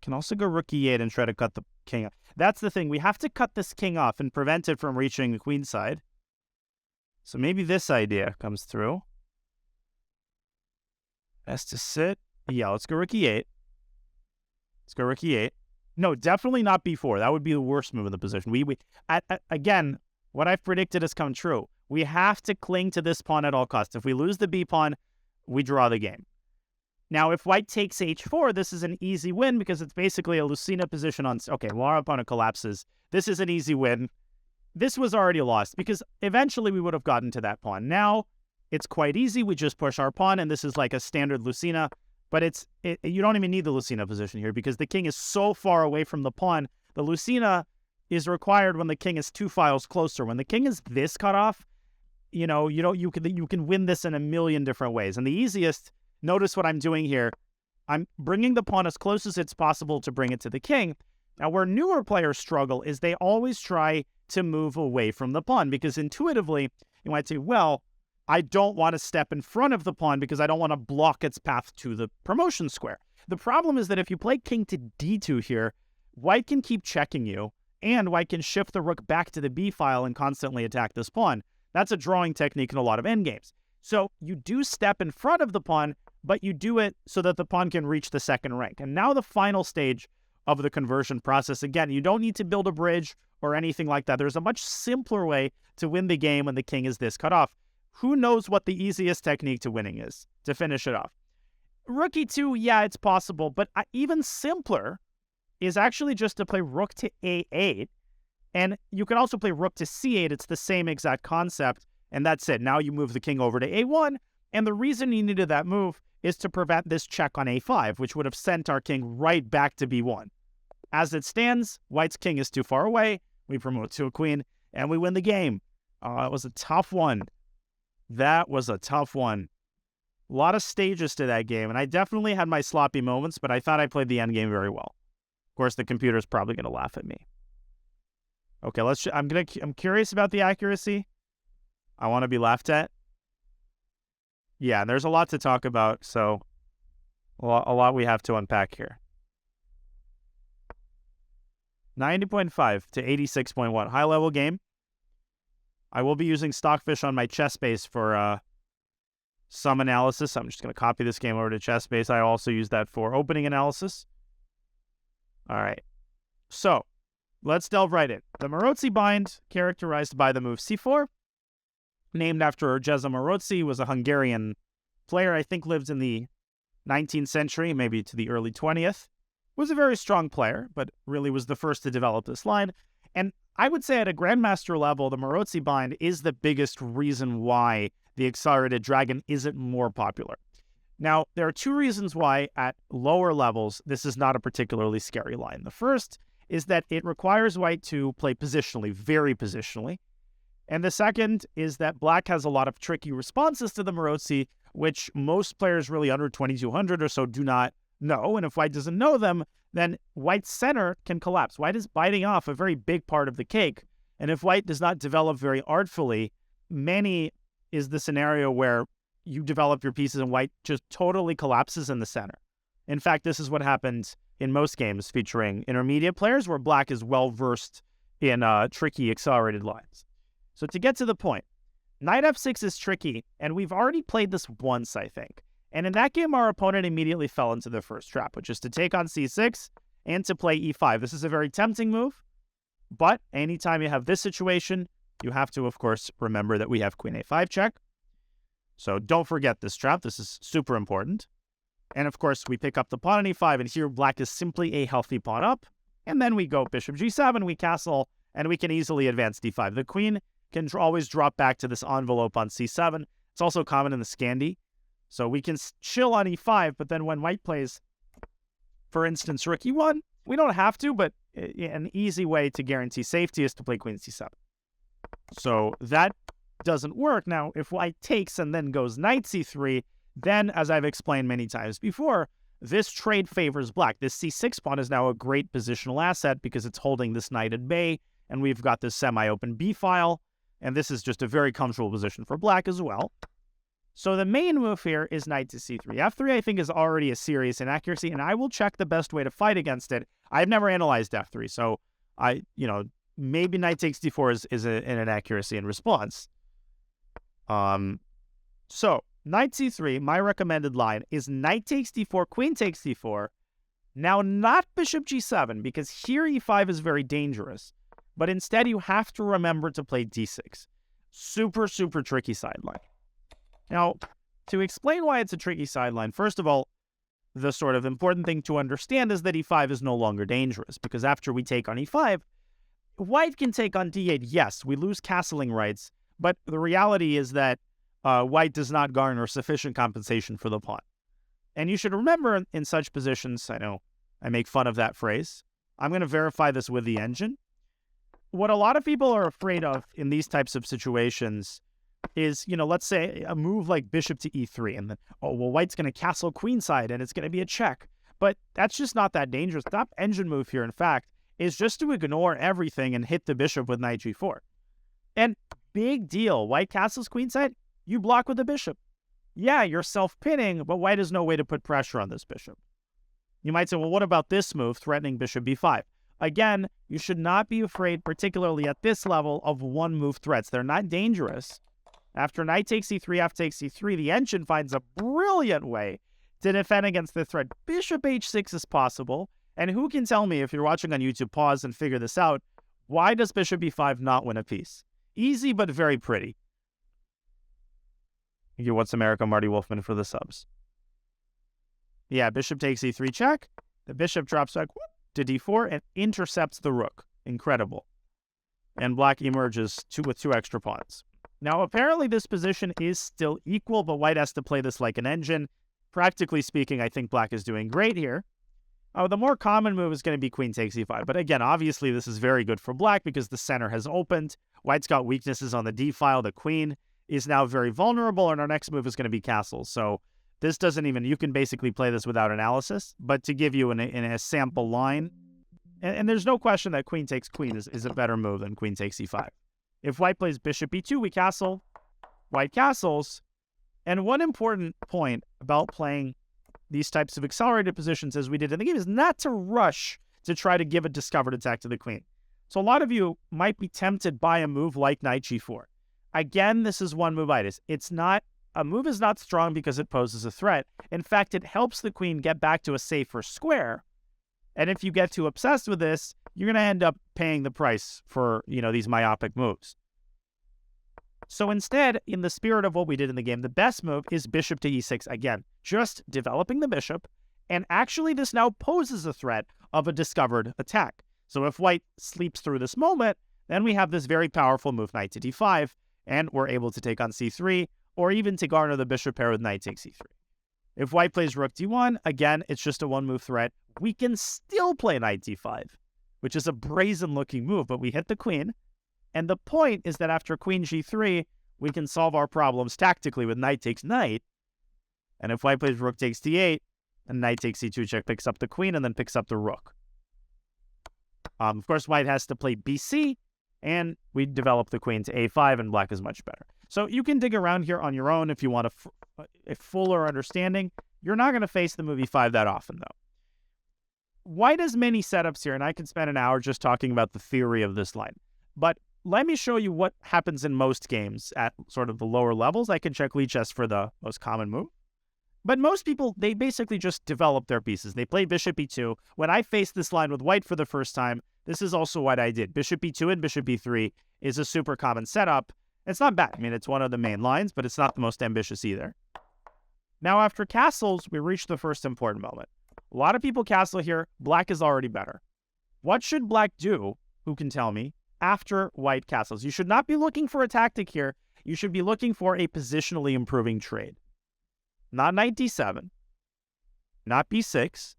Can also go rook e8 and try to cut the king off. That's the thing. We have to cut this king off and prevent it from reaching the queen side. So maybe this idea comes through. Best to sit. Yeah, let's go rook e8. No, definitely not b4. That would be the worst move in the position. Again, what I've predicted has come true. We have to cling to this pawn at all costs. If we lose the b pawn, we draw the game. Now, if white takes h4, this is an easy win because it's basically a Lucina position on... Okay, well, our opponent collapses. This is an easy win. This was already lost because eventually we would have gotten to that pawn. Now, it's quite easy. We just push our pawn, and this is like a standard Lucina. But you don't even need the Lucina position here because the king is so far away from the pawn. The Lucina is required when the king is 2 files closer. When the king is this cut off, you can win this in a million different ways. And the easiest... Notice what I'm doing here. I'm bringing the pawn as close as it's possible to bring it to the king. Now, where newer players struggle is they always try to move away from the pawn because intuitively, you might say, well, I don't want to step in front of the pawn because I don't want to block its path to the promotion square. The problem is that if you play king to d2 here, white can keep checking you, and white can shift the rook back to the b file and constantly attack this pawn. That's a drawing technique in a lot of endgames. So you do step in front of the pawn, but you do it so that the pawn can reach the second rank. And now the final stage of the conversion process. Again, you don't need to build a bridge or anything like that. There's a much simpler way to win the game when the king is this cut off. Who knows what the easiest technique to winning is to finish it off? Rook e2, yeah, it's possible, but even simpler is actually just to play rook to a8. And you can also play rook to c8. It's the same exact concept. And that's it. Now you move the king over to a1. And the reason you needed that move is to prevent this check on a5, which would have sent our king right back to b1. As it stands, white's king is too far away. We promote to a queen, and we win the game. It was a tough one. That was a tough one. A lot of stages to that game, and I definitely had my sloppy moments, but I thought I played the endgame very well. Of course, the computer's probably going to laugh at me. Okay, I'm curious about the accuracy. I want to be laughed at. Yeah, there's a lot to talk about, so a lot we have to unpack here. 90.5 to 86.1. High-level game. I will be using Stockfish on my chess base for some analysis. I'm just going to copy this game over to chess base. I also use that for opening analysis. All right. So, let's delve right in. The Maroczy bind, characterized by the move c4. Named after Jeza Maroczy, was a Hungarian player, I think lived in the 19th century, maybe to the early 20th. Was a very strong player, but really was the first to develop this line. And I would say at a grandmaster level, the Maroczy bind is the biggest reason why the Accelerated Dragon isn't more popular. Now, there are two reasons why at lower levels, this is not a particularly scary line. The first is that it requires white to play positionally, very positionally. And the second is that black has a lot of tricky responses to the Maroczy, which most players really under 2200 or so do not know. And if white doesn't know them, then white's center can collapse. White is biting off a very big part of the cake. And if white does not develop very artfully, many is the scenario where you develop your pieces and white just totally collapses in the center. In fact, this is what happens in most games featuring intermediate players where black is well-versed in tricky accelerated lines. So to get to the point, knight f6 is tricky, and we've already played this once, I think. And in that game, our opponent immediately fell into the first trap, which is to take on c6 and to play e5. This is a very tempting move, but anytime you have this situation, you have to, of course, remember that we have queen a5 check. So don't forget this trap. This is super important. And of course, we pick up the pawn on e5, and here black is simply a healthy pawn up. And then we go bishop g7, we castle, and we can easily advance d5. The queen can always drop back to this envelope on c7. It's also common in the Scandi. So we can chill on e5, but then when white plays, for instance, rook e1, we don't have to, but an easy way to guarantee safety is to play queen c7. So that doesn't work. Now, if white takes and then goes knight c3, then, as I've explained many times before, this trade favors black. This c6 pawn is now a great positional asset because it's holding this knight at bay, and we've got this semi-open b file, and this is just a very comfortable position for black as well. So the main move here is knight to c3. f3, I think, is already a serious inaccuracy, and I will check the best way to fight against it. I've never analyzed f3, so maybe knight takes d4 is an inaccuracy in response. So knight c3, my recommended line is knight takes d4, queen takes d4. Now, not bishop g7, because here e5 is very dangerous. But instead, you have to remember to play d6. Super, super tricky sideline. Now, to explain why it's a tricky sideline, first of all, the sort of important thing to understand is that e5 is no longer dangerous, because after we take on e5, white can take on d8. Yes, we lose castling rights, but the reality is that white does not garner sufficient compensation for the pawn. And you should remember in such positions, I know I make fun of that phrase. I'm going to verify this with the engine. What a lot of people are afraid of in these types of situations is, let's say a move like bishop to e3, and then, white's going to castle queenside, and it's going to be a check. But that's just not that dangerous. The top engine move here, in fact, is just to ignore everything and hit the bishop with knight g4. And big deal, white castles queenside, you block with the bishop. Yeah, you're self-pinning, but white has no way to put pressure on this bishop. You might say, well, what about this move, threatening bishop b5? Again, you should not be afraid, particularly at this level, of one-move threats. They're not dangerous. After knight takes e3, f takes e3, the engine finds a brilliant way to defend against the threat. Bishop h6 is possible, and who can tell me, if you're watching on YouTube, pause and figure this out, why does bishop b5 not win a piece? Easy, but very pretty. Thank you, What's America, Marty Wolfman, for the subs. Yeah, bishop takes e3 check. The bishop drops back to d4 and intercepts the rook. Incredible. And black emerges with two extra pawns. Now, apparently this position is still equal, but white has to play this like an engine. Practically speaking, I think black is doing great here. The more common move is going to be queen takes e5. But again, obviously this is very good for black because the center has opened. White's got weaknesses on the d file. The queen is now very vulnerable, and our next move is going to be castles. So this doesn't even, you can basically play this without analysis, but to give you in a sample line, and there's no question that queen takes queen is a better move than queen takes e5. If white plays bishop e2, we castle, white castles, and one important point about playing these types of accelerated positions as we did in the game is not to rush to try to give a discovered attack to the queen. So a lot of you might be tempted by a move like knight g4. Again, this is one move-itis. A move is not strong because it poses a threat. In fact, it helps the queen get back to a safer square. And if you get too obsessed with this, you're going to end up paying the price for, these myopic moves. So instead, in the spirit of what we did in the game, the best move is bishop to e6. Again, just developing the bishop. And actually, this now poses a threat of a discovered attack. So if white sleeps through this moment, then we have this very powerful move, knight to d5, and we're able to take on c3, or even to garner the bishop pair with knight takes e3. If white plays rook d1, again, it's just a one-move threat. We can still play knight d5, which is a brazen-looking move, but we hit the queen. And the point is that after queen g3, we can solve our problems tactically with knight takes knight. And if white plays rook takes d8, and knight takes e2 check picks up the queen and then picks up the rook. Of course, white has to play bc, and we develop the queen to a5, and black is much better. So you can dig around here on your own if you want a fuller understanding. You're not going to face the move e5 that often, though. White has many setups here, and I could spend an hour just talking about the theory of this line. But let me show you what happens in most games at sort of the lower levels. I can check Lichess for the most common move. But most people, they basically just develop their pieces. They play bishop e2. When I faced this line with white for the first time, this is also what I did. Bishop e2 and bishop e3 is a super common setup. It's not bad. I mean, it's one of the main lines, but it's not the most ambitious either. Now, after castles, we reach the first important moment. A lot of people castle here. Black is already better. What should black do, who can tell me, after white castles? You should not be looking for a tactic here. You should be looking for a positionally improving trade. Not knight d7. Not b6.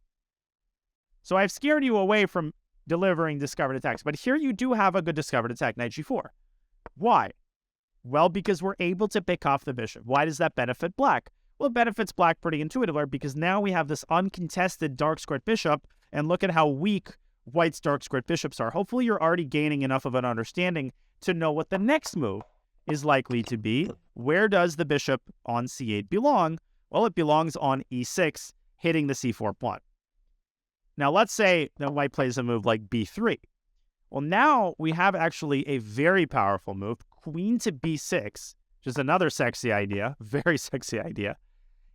So I've scared you away from delivering discovered attacks. But here you do have a good discovered attack, knight g4. Why? Well, because we're able to pick off the bishop. Why does that benefit black? Well, it benefits black pretty intuitively because now we have this uncontested dark squared bishop, and look at how weak white's dark squared bishops are. Hopefully you're already gaining enough of an understanding to know what the next move is likely to be. Where does the bishop on c8 belong? Well, it belongs on e6, hitting the c4 pawn. Now, let's say that white plays a move like b3. Well, now we have actually a very powerful move, queen to b6, which is another sexy idea, very sexy idea.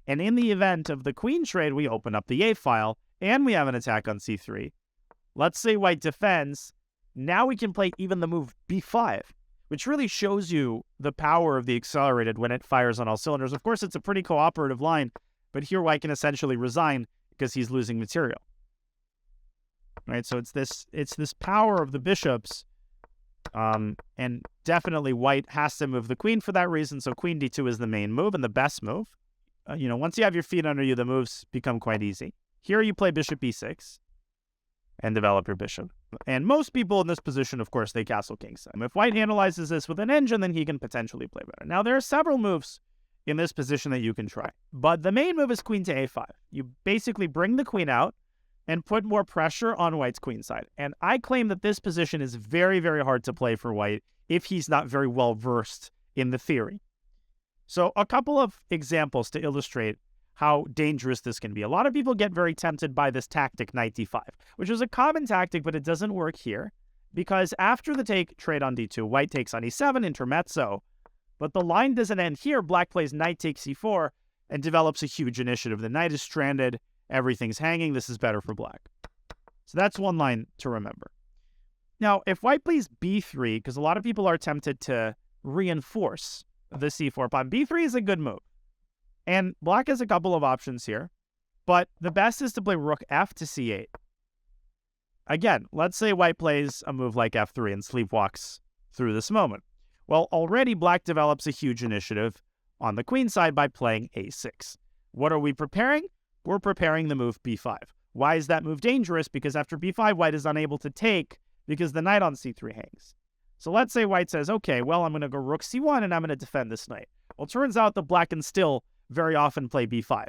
And in the event of the queen trade, we open up the a file, and we have an attack on c3. Let's say white defends. Now we can play even the move b5, which really shows you the power of the accelerated when it fires on all cylinders. Of course, it's a pretty cooperative line, but here white can essentially resign. because he's losing material. Right, so it's this power of the bishops, and definitely white has to move the queen for that reason. So queen d2 is the main move and the best move. Once you have your feet under you, the moves become quite easy. Here you play bishop e6 and develop your bishop. And most people in this position, of course, they castle kingside. If white analyzes this with an engine, then he can potentially play better. Now, there are several moves in this position that you can try, but the main move is queen to a5. You basically bring the queen out and put more pressure on white's queen side. And I claim that this position is very, very hard to play for white if he's not very well versed in the theory. So a couple of examples to illustrate how dangerous this can be. A lot of people get very tempted by this tactic, knight d5, which is a common tactic, but it doesn't work here because after the take trade on d2, white takes on e7, intermezzo, but the line doesn't end here. Black plays knight takes e4 and develops a huge initiative. The knight is stranded, everything's hanging. This is better for black. So that's one line to remember. Now, if white plays b3, because a lot of people are tempted to reinforce the c4 pawn, b3 is a good move. And black has a couple of options here, but the best is to play rook f to c8. Again, let's say white plays a move like f3 and sleepwalks through this moment. Well, already black develops a huge initiative on the queen side by playing a6. What are we preparing? We're preparing the move b5. Why is that move dangerous? Because after b5, white is unable to take because the knight on c3 hangs. So let's say white says, okay, well, I'm going to go rook c1 and I'm going to defend this knight. Well, it turns out that black can still very often play b5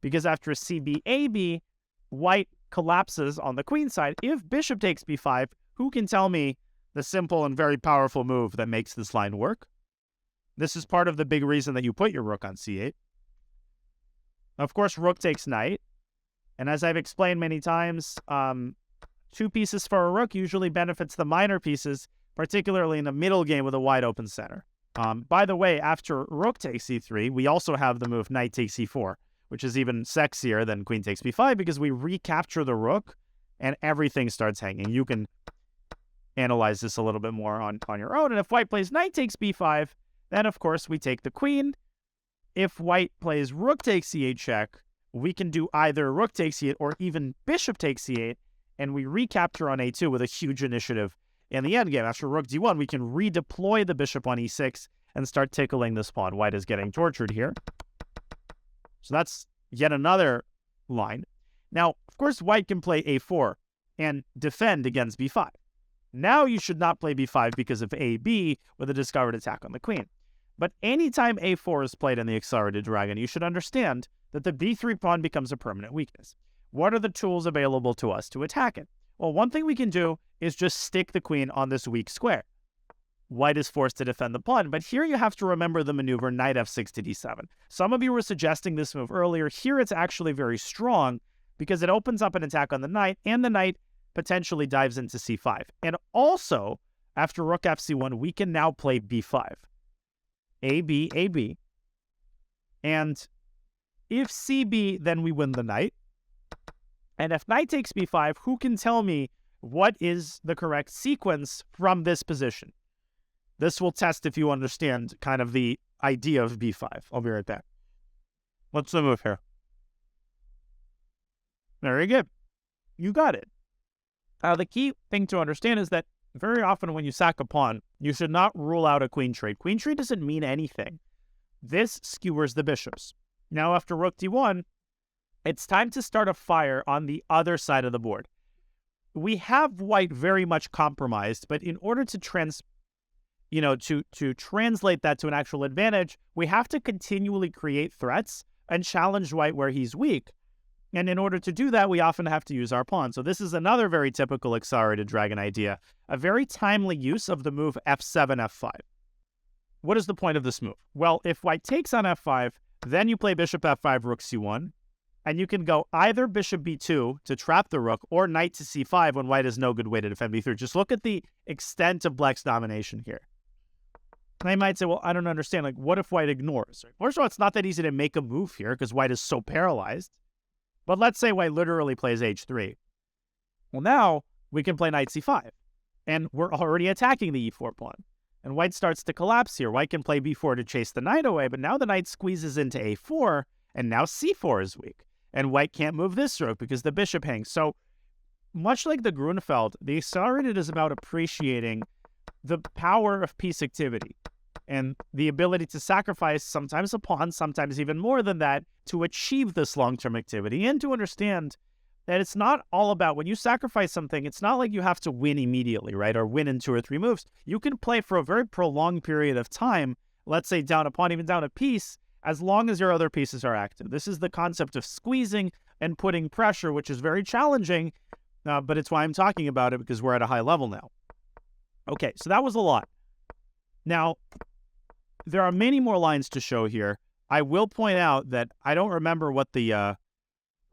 because after cb ab, white collapses on the queen side. If bishop takes b5, who can tell me the simple and very powerful move that makes this line work? This is part of the big reason that you put your rook on c8. Of course, rook takes knight. And as I've explained many times, 2 pieces for a rook usually benefits the minor pieces, particularly in a middle game with a wide open center. By the way, after rook takes c3, we also have the move knight takes c4, which is even sexier than queen takes b5 because we recapture the rook and everything starts hanging. You can analyze this a little bit more on your own. And if white plays knight takes b5, then of course we take the queen. If white plays rook takes c8 check, we can do either rook takes c8 or even bishop takes c8, and we recapture on a2 with a huge initiative. In the endgame, after rook d1, we can redeploy the bishop on e6 and start tickling this pawn. White is getting tortured here. So that's yet another line. Now, of course, white can play a4 and defend against b5. Now you should not play b5 because of ab with a discovered attack on the queen. But anytime a4 is played in the accelerated dragon, you should understand that the b3 pawn becomes a permanent weakness. What are the tools available to us to attack it? Well, one thing we can do is just stick the queen on this weak square. White is forced to defend the pawn, but here you have to remember the maneuver knight f6 to d7. Some of you were suggesting this move earlier. Here it's actually very strong because it opens up an attack on the knight, and the knight potentially dives into c5. And also, after rook fc1, we can now play b5. AB, AB. And if cb, then we win the knight. And if knight takes b5, who can tell me what is the correct sequence from this position? This will test if you understand kind of the idea of b5. I'll be right back. What's the move here? Very good. You got it. The key thing to understand is that very often when you sack a pawn, you should not rule out a queen trade. Queen trade doesn't mean anything. This skewers the bishops. Now after rook d1, it's time to start a fire on the other side of the board. We have white very much compromised, but in order to translate that to an actual advantage, we have to continually create threats and challenge white where he's weak. And in order to do that, we often have to use our pawn. So this is another very typical accelerated dragon idea, a very timely use of the move f7, f5. What is the point of this move? Well, if white takes on f5, then you play bishop f5, rook c1, and you can go either bishop b2 to trap the rook or knight to c5 when white has no good way to defend b3. Just look at the extent of black's domination here. And I might say, well, I don't understand. Like, what if white ignores? First of all, it's not that easy to make a move here because white is so paralyzed. But let's say white literally plays h3. Well, now we can play knight c5. And we're already attacking the e4 pawn. And white starts to collapse here. White can play b4 to chase the knight away, but now the knight squeezes into a4, and now c4 is weak. And white can't move this rook because the bishop hangs. So much like the Grunfeld, the accelerated is about appreciating the power of piece activity and the ability to sacrifice sometimes a pawn, sometimes even more than that, to achieve this long-term activity, and to understand that it's not all about, when you sacrifice something, it's not like you have to win immediately, right? Or win in 2 or 3 moves. You can play for a very prolonged period of time, let's say down a pawn, even down a piece, as long as your other pieces are active. This is the concept of squeezing and putting pressure, which is very challenging, but it's why I'm talking about it, because we're at a high level now. Okay, so that was a lot. Now, there are many more lines to show here. I will point out that I don't remember what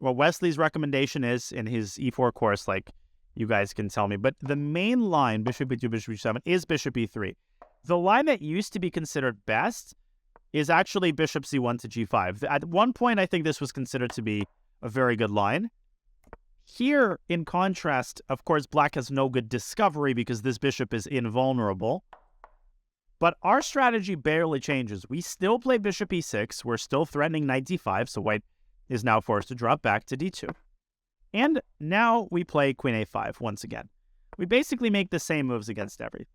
Wesley's recommendation is in his e4 course, like you guys can tell me. But the main line, bishop e2, bishop e7, is bishop e3. The line that used to be considered best is actually bishop c1 to g5. At one point, I think this was considered to be a very good line. Here, in contrast, of course, black has no good discovery because this bishop is invulnerable. But our strategy barely changes. We still play bishop e6. We're still threatening knight d5, so white is now forced to drop back to d2. And now we play queen a5 once again. We basically make the same moves against everything.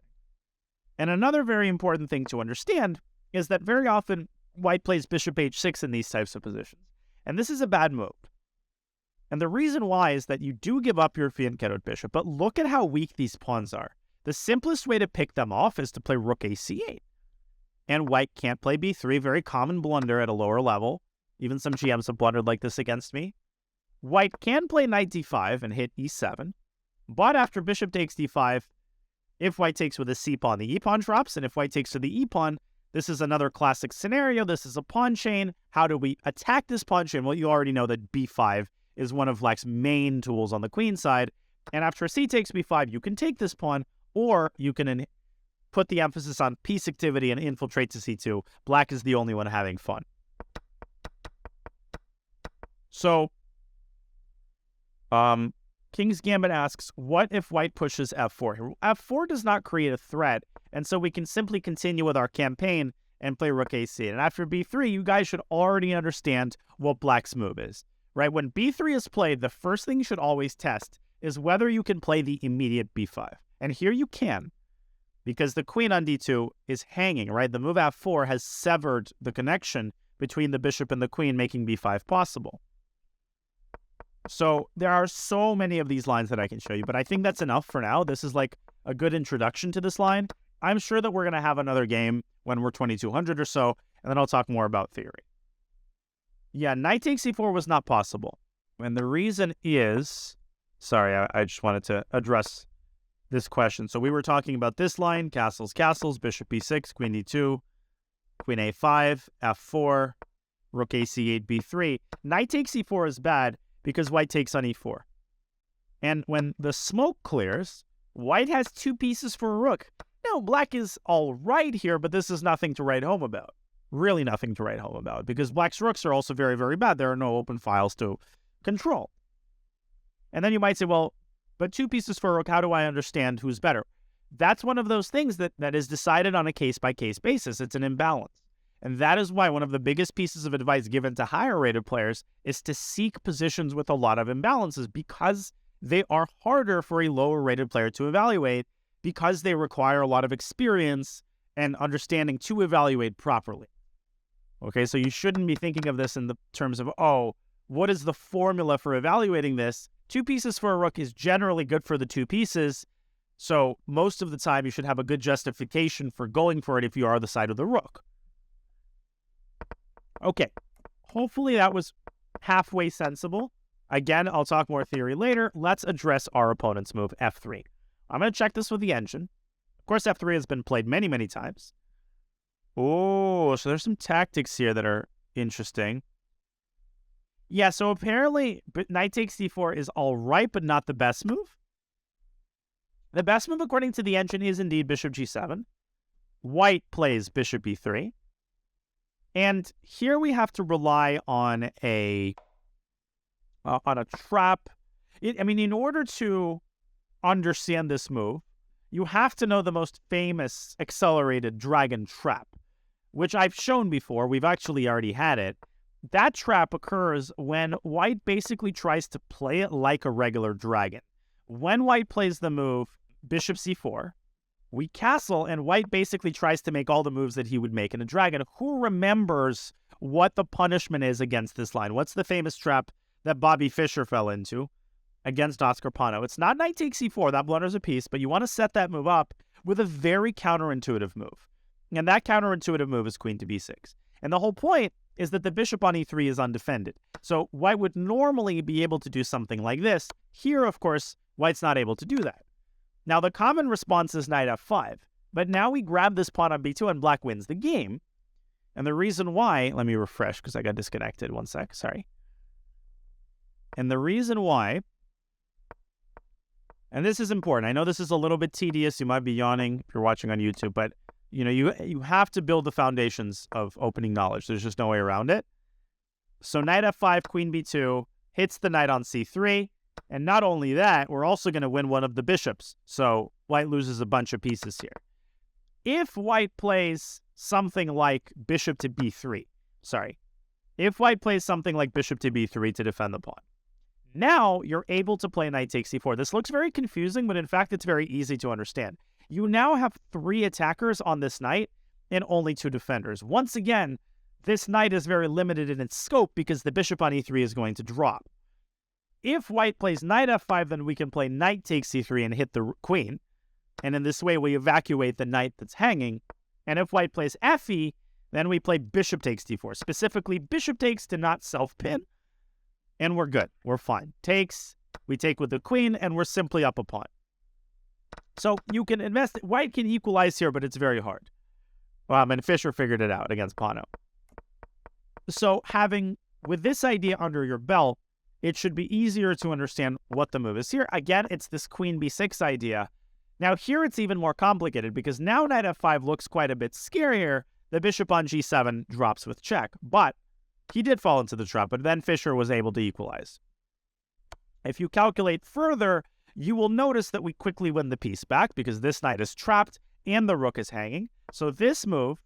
And another very important thing to understand is that very often white plays bishop h6 in these types of positions. And this is a bad move. And the reason why is that you do give up your fianchettoed bishop, but look at how weak these pawns are. The simplest way to pick them off is to play rook a c8. And white can't play b3, very common blunder at a lower level. Even some GMs have blundered like this against me. White can play knight d5 and hit e7. But after bishop takes d5, if white takes with a c-pawn, the e-pawn drops. And if white takes to the e-pawn, this is another classic scenario. This is a pawn chain. How do we attack this pawn chain? Well, you already know that b5 is one of black's main tools on the queen side. And after c takes b5, you can take this pawn, or you can put the emphasis on piece activity and infiltrate to c2. Black is the only one having fun. So, King's Gambit asks, what if white pushes f4? F4 does not create a threat, and so we can simply continue with our campaign and play rook a8. And after b3, you guys should already understand what black's move is, right? When b3 is played, the first thing you should always test is whether you can play the immediate b5. And here you can, because the queen on d2 is hanging, right? The move f4 has severed the connection between the bishop and the queen, making b5 possible. So there are so many of these lines that I can show you, but I think that's enough for now. This is like a good introduction to this line. I'm sure that we're going to have another game when we're 2200 or so, and then I'll talk more about theory. Yeah, knight takes e4 was not possible. And the reason is, sorry, I just wanted to address this question. So we were talking about this line, castles, castles, bishop e6, queen d2, queen a5, f4, rook ac8, b3. Knight takes e4 is bad because white takes on e4. And when the smoke clears, white has 2 pieces for a rook. Now, black is all right here, but this is nothing to write home about. Really nothing to write home about, because black's rooks are also very, very bad. There are no open files to control. And then you might say, well, but 2 pieces for a rook, how do I understand who's better? That's one of those things that is decided on a case-by-case basis. It's an imbalance. And that is why one of the biggest pieces of advice given to higher-rated players is to seek positions with a lot of imbalances, because they are harder for a lower-rated player to evaluate, because they require a lot of experience and understanding to evaluate properly. Okay, so you shouldn't be thinking of this in the terms of, oh, what is the formula for evaluating this? 2 pieces for a rook is generally good for the 2 pieces, so most of the time you should have a good justification for going for it if you are the side of the rook. Okay, hopefully that was halfway sensible. Again, I'll talk more theory later. Let's address our opponent's move, f3. I'm going to check this with the engine. Of course, f3 has been played many, many times. Oh, so there's some tactics here that are interesting. Yeah, so apparently knight takes d4 is all right, but not the best move. The best move, according to the engine, is indeed bishop g7. White plays bishop e3. And here we have to rely on a trap. In order to understand this move, you have to know the most famous accelerated dragon trap, which I've shown before. We've actually already had it. That trap occurs when white basically tries to play it like a regular dragon. When white plays the move bishop c4, we castle, and white basically tries to make all the moves that he would make in a dragon. Who remembers what the punishment is against this line? What's the famous trap that Bobby Fischer fell into against Oscar Pano? It's not knight takes c4, that blunders a piece, but you want to set that move up with a very counterintuitive move. And that counterintuitive move is queen to b6. And the whole point is that the bishop on e3 is undefended. So white would normally be able to do something like this. Here, of course, white's not able to do that. Now, the common response is knight f5. But now we grab this pawn on b2 and black wins the game. And the reason why, let me refresh because I got disconnected. One sec, sorry. And the reason why, and this is important. I know this is a little bit tedious. You might be yawning if you're watching on YouTube, but you have to build the foundations of opening knowledge. There's just no way around it. So knight f5, queen b2, hits the knight on c3. And not only that, we're also going to win one of the bishops. So white loses a bunch of pieces here. If white plays something like bishop to b3, if white plays something like bishop to b3 to defend the pawn, now you're able to play knight takes c4. This looks very confusing, but in fact, it's very easy to understand. You now have 3 attackers on this knight and only 2 defenders. Once again, this knight is very limited in its scope because the bishop on e3 is going to drop. If white plays knight f5, then we can play knight takes c3 and hit the queen. And in this way, we evacuate the knight that's hanging. And if white plays fe, then we play bishop takes d4. Specifically, bishop takes to not self-pin. And we're good. We're fine. Takes, we take with the queen, and we're simply up a pawn. So you can invest. White can equalize here, but it's very hard. And Fischer figured it out against Pano. So with this idea under your belt, it should be easier to understand what the move is here. Again, it's this queen b6 idea. Now here it's even more complicated because now knight f5 looks quite a bit scarier. The bishop on g7 drops with check, but he did fall into the trap, but then Fischer was able to equalize. If you calculate further, you will notice that we quickly win the piece back because this knight is trapped and the rook is hanging. So this move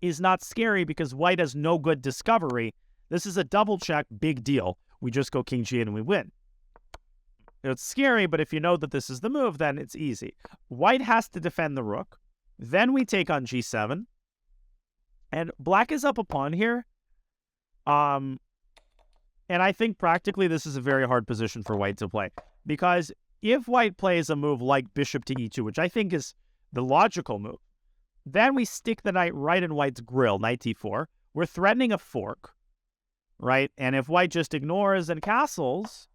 is not scary because white has no good discovery. This is a double check, big deal. We just go king g8 and we win. It's scary, but if you know that this is the move, then it's easy. White has to defend the rook. Then we take on g7. And black is up a pawn here. And I think practically this is a very hard position for white to play. Because if white plays a move like bishop to e2, which I think is the logical move, then we stick the knight right in white's grill, knight d4. We're threatening a fork, right? And if white just ignores and castles,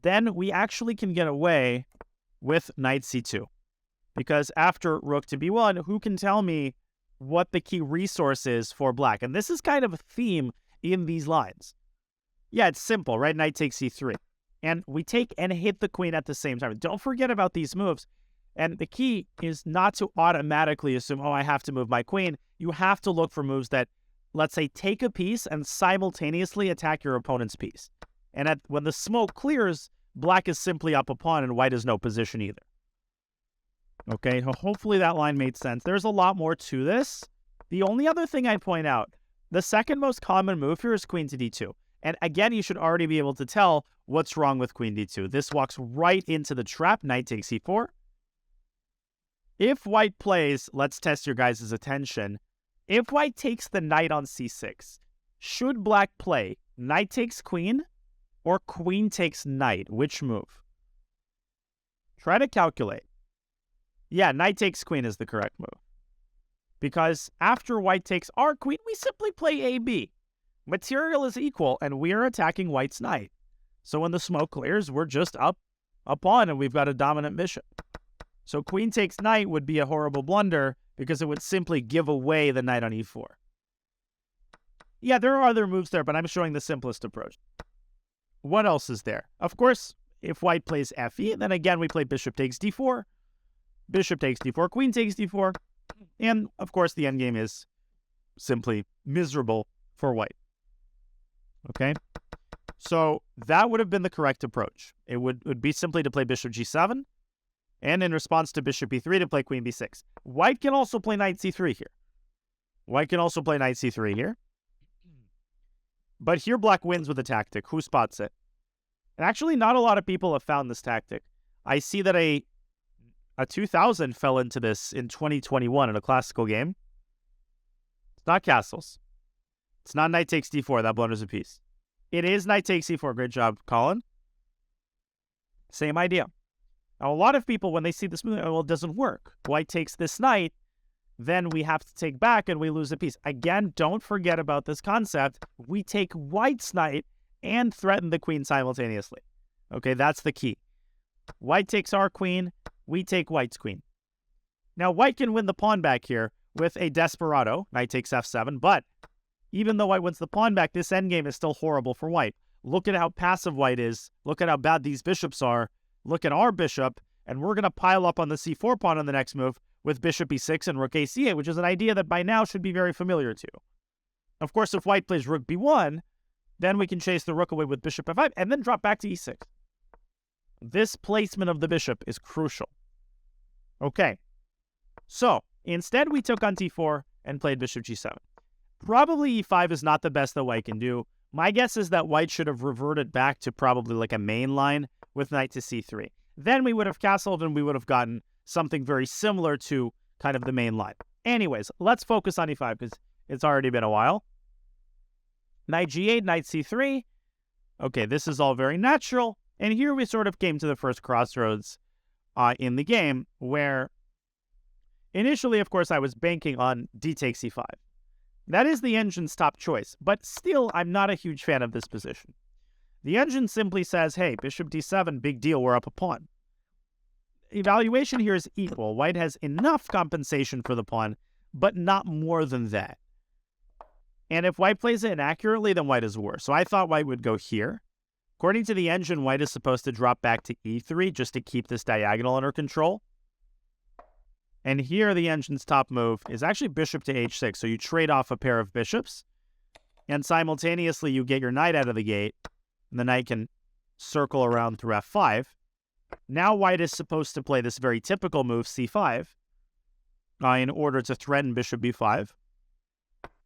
then we actually can get away with knight c2. Because after rook to b1, who can tell me what the key resource is for black? And this is kind of a theme in these lines. Yeah, it's simple, right? Knight takes c3. And we take and hit the queen at the same time. Don't forget about these moves. And the key is not to automatically assume, oh, I have to move my queen. You have to look for moves that, let's say, take a piece and simultaneously attack your opponent's piece. And when the smoke clears, black is simply up a pawn and white has no position either. Okay, hopefully that line made sense. There's a lot more to this. The only other thing I'd point out, the second most common move here is queen to d2. And again, you should already be able to tell what's wrong with queen d2. This walks right into the trap, knight takes c4. If white plays, let's test your guys' attention. If white takes the knight on c6, should black play knight takes queen or queen takes knight? Which move? Try to calculate. Yeah, knight takes queen is the correct move. Because after white takes our queen, we simply play AB. Material is equal, and we are attacking white's knight. So when the smoke clears, we're just up a pawn, and we've got a dominant bishop. So queen takes knight would be a horrible blunder because it would simply give away the knight on e4. Yeah, there are other moves there, but I'm showing the simplest approach. What else is there? Of course, if white plays fe, then again we play bishop takes d4. Bishop takes d4, queen takes d4. And, of course, the endgame is simply miserable for white. Okay? So that would have been the correct approach. It would be simply to play bishop g7. And in response to bishop e3, to play queen b6. White can also play knight c3 here. White can also play knight c3 here. But here black wins with a tactic. Who spots it? And actually, not a lot of people have found this tactic. I see that a 2000 fell into this in 2021 in a classical game. It's not castles. It's not knight takes d4. That blunders a piece. It is knight takes e4. Great job, Colin. Same idea. Now, a lot of people, when they see this move, well, it doesn't work. White takes this knight, then we have to take back and we lose a piece. Again, don't forget about this concept. We take white's knight and threaten the queen simultaneously. Okay, that's the key. White takes our queen, we take white's queen. Now, white can win the pawn back here with a desperado. Knight takes f7, but even though white wins the pawn back, this endgame is still horrible for white. Look at how passive white is. Look at how bad these bishops are. Look at our bishop, and we're going to pile up on the c4 pawn on the next move with bishop e6 and rook a8, which is an idea that by now should be very familiar to you. Of course, if white plays rook b1, then we can chase the rook away with bishop f5 and then drop back to e6. This placement of the bishop is crucial. Okay, so instead we took on t4 and played bishop g7. Probably e5 is not the best that white can do. My guess is that white should have reverted back to probably like a main line with knight to c3. Then we would have castled and we would have gotten something very similar to kind of the main line. Anyways, let's focus on e5 because it's already been a while. Knight g8, knight c3. Okay, this is all very natural. And here we sort of came to the first crossroads in the game where initially, of course, I was banking on d takes e5. That is the engine's top choice, but still, I'm not a huge fan of this position. The engine simply says, hey, bishop d7, big deal, we're up a pawn. Evaluation here is equal. White has enough compensation for the pawn, but not more than that. And if white plays it inaccurately, then white is worse. So I thought white would go here. According to the engine, white is supposed to drop back to e3 just to keep this diagonal under control. And here the engine's top move is actually bishop to h6. So you trade off a pair of bishops, and simultaneously you get your knight out of the gate, and the knight can circle around through f5. Now white is supposed to play this very typical move, c5, in order to threaten bishop b5.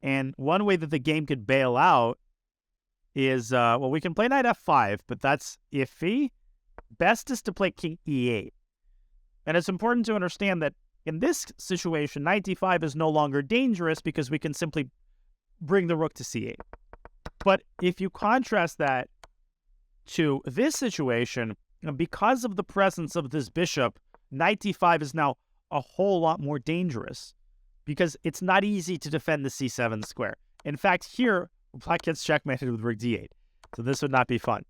And one way that the game could bail out is, well, we can play knight f5, but that's iffy. Best is to play king e8. And it's important to understand that in this situation, knight d5 is no longer dangerous because we can simply bring the rook to c8. But if you contrast that to this situation, because of the presence of this bishop, knight d5 is now a whole lot more dangerous because it's not easy to defend the c7 square. In fact, here, black gets checkmated with rook d8. So this would not be fun.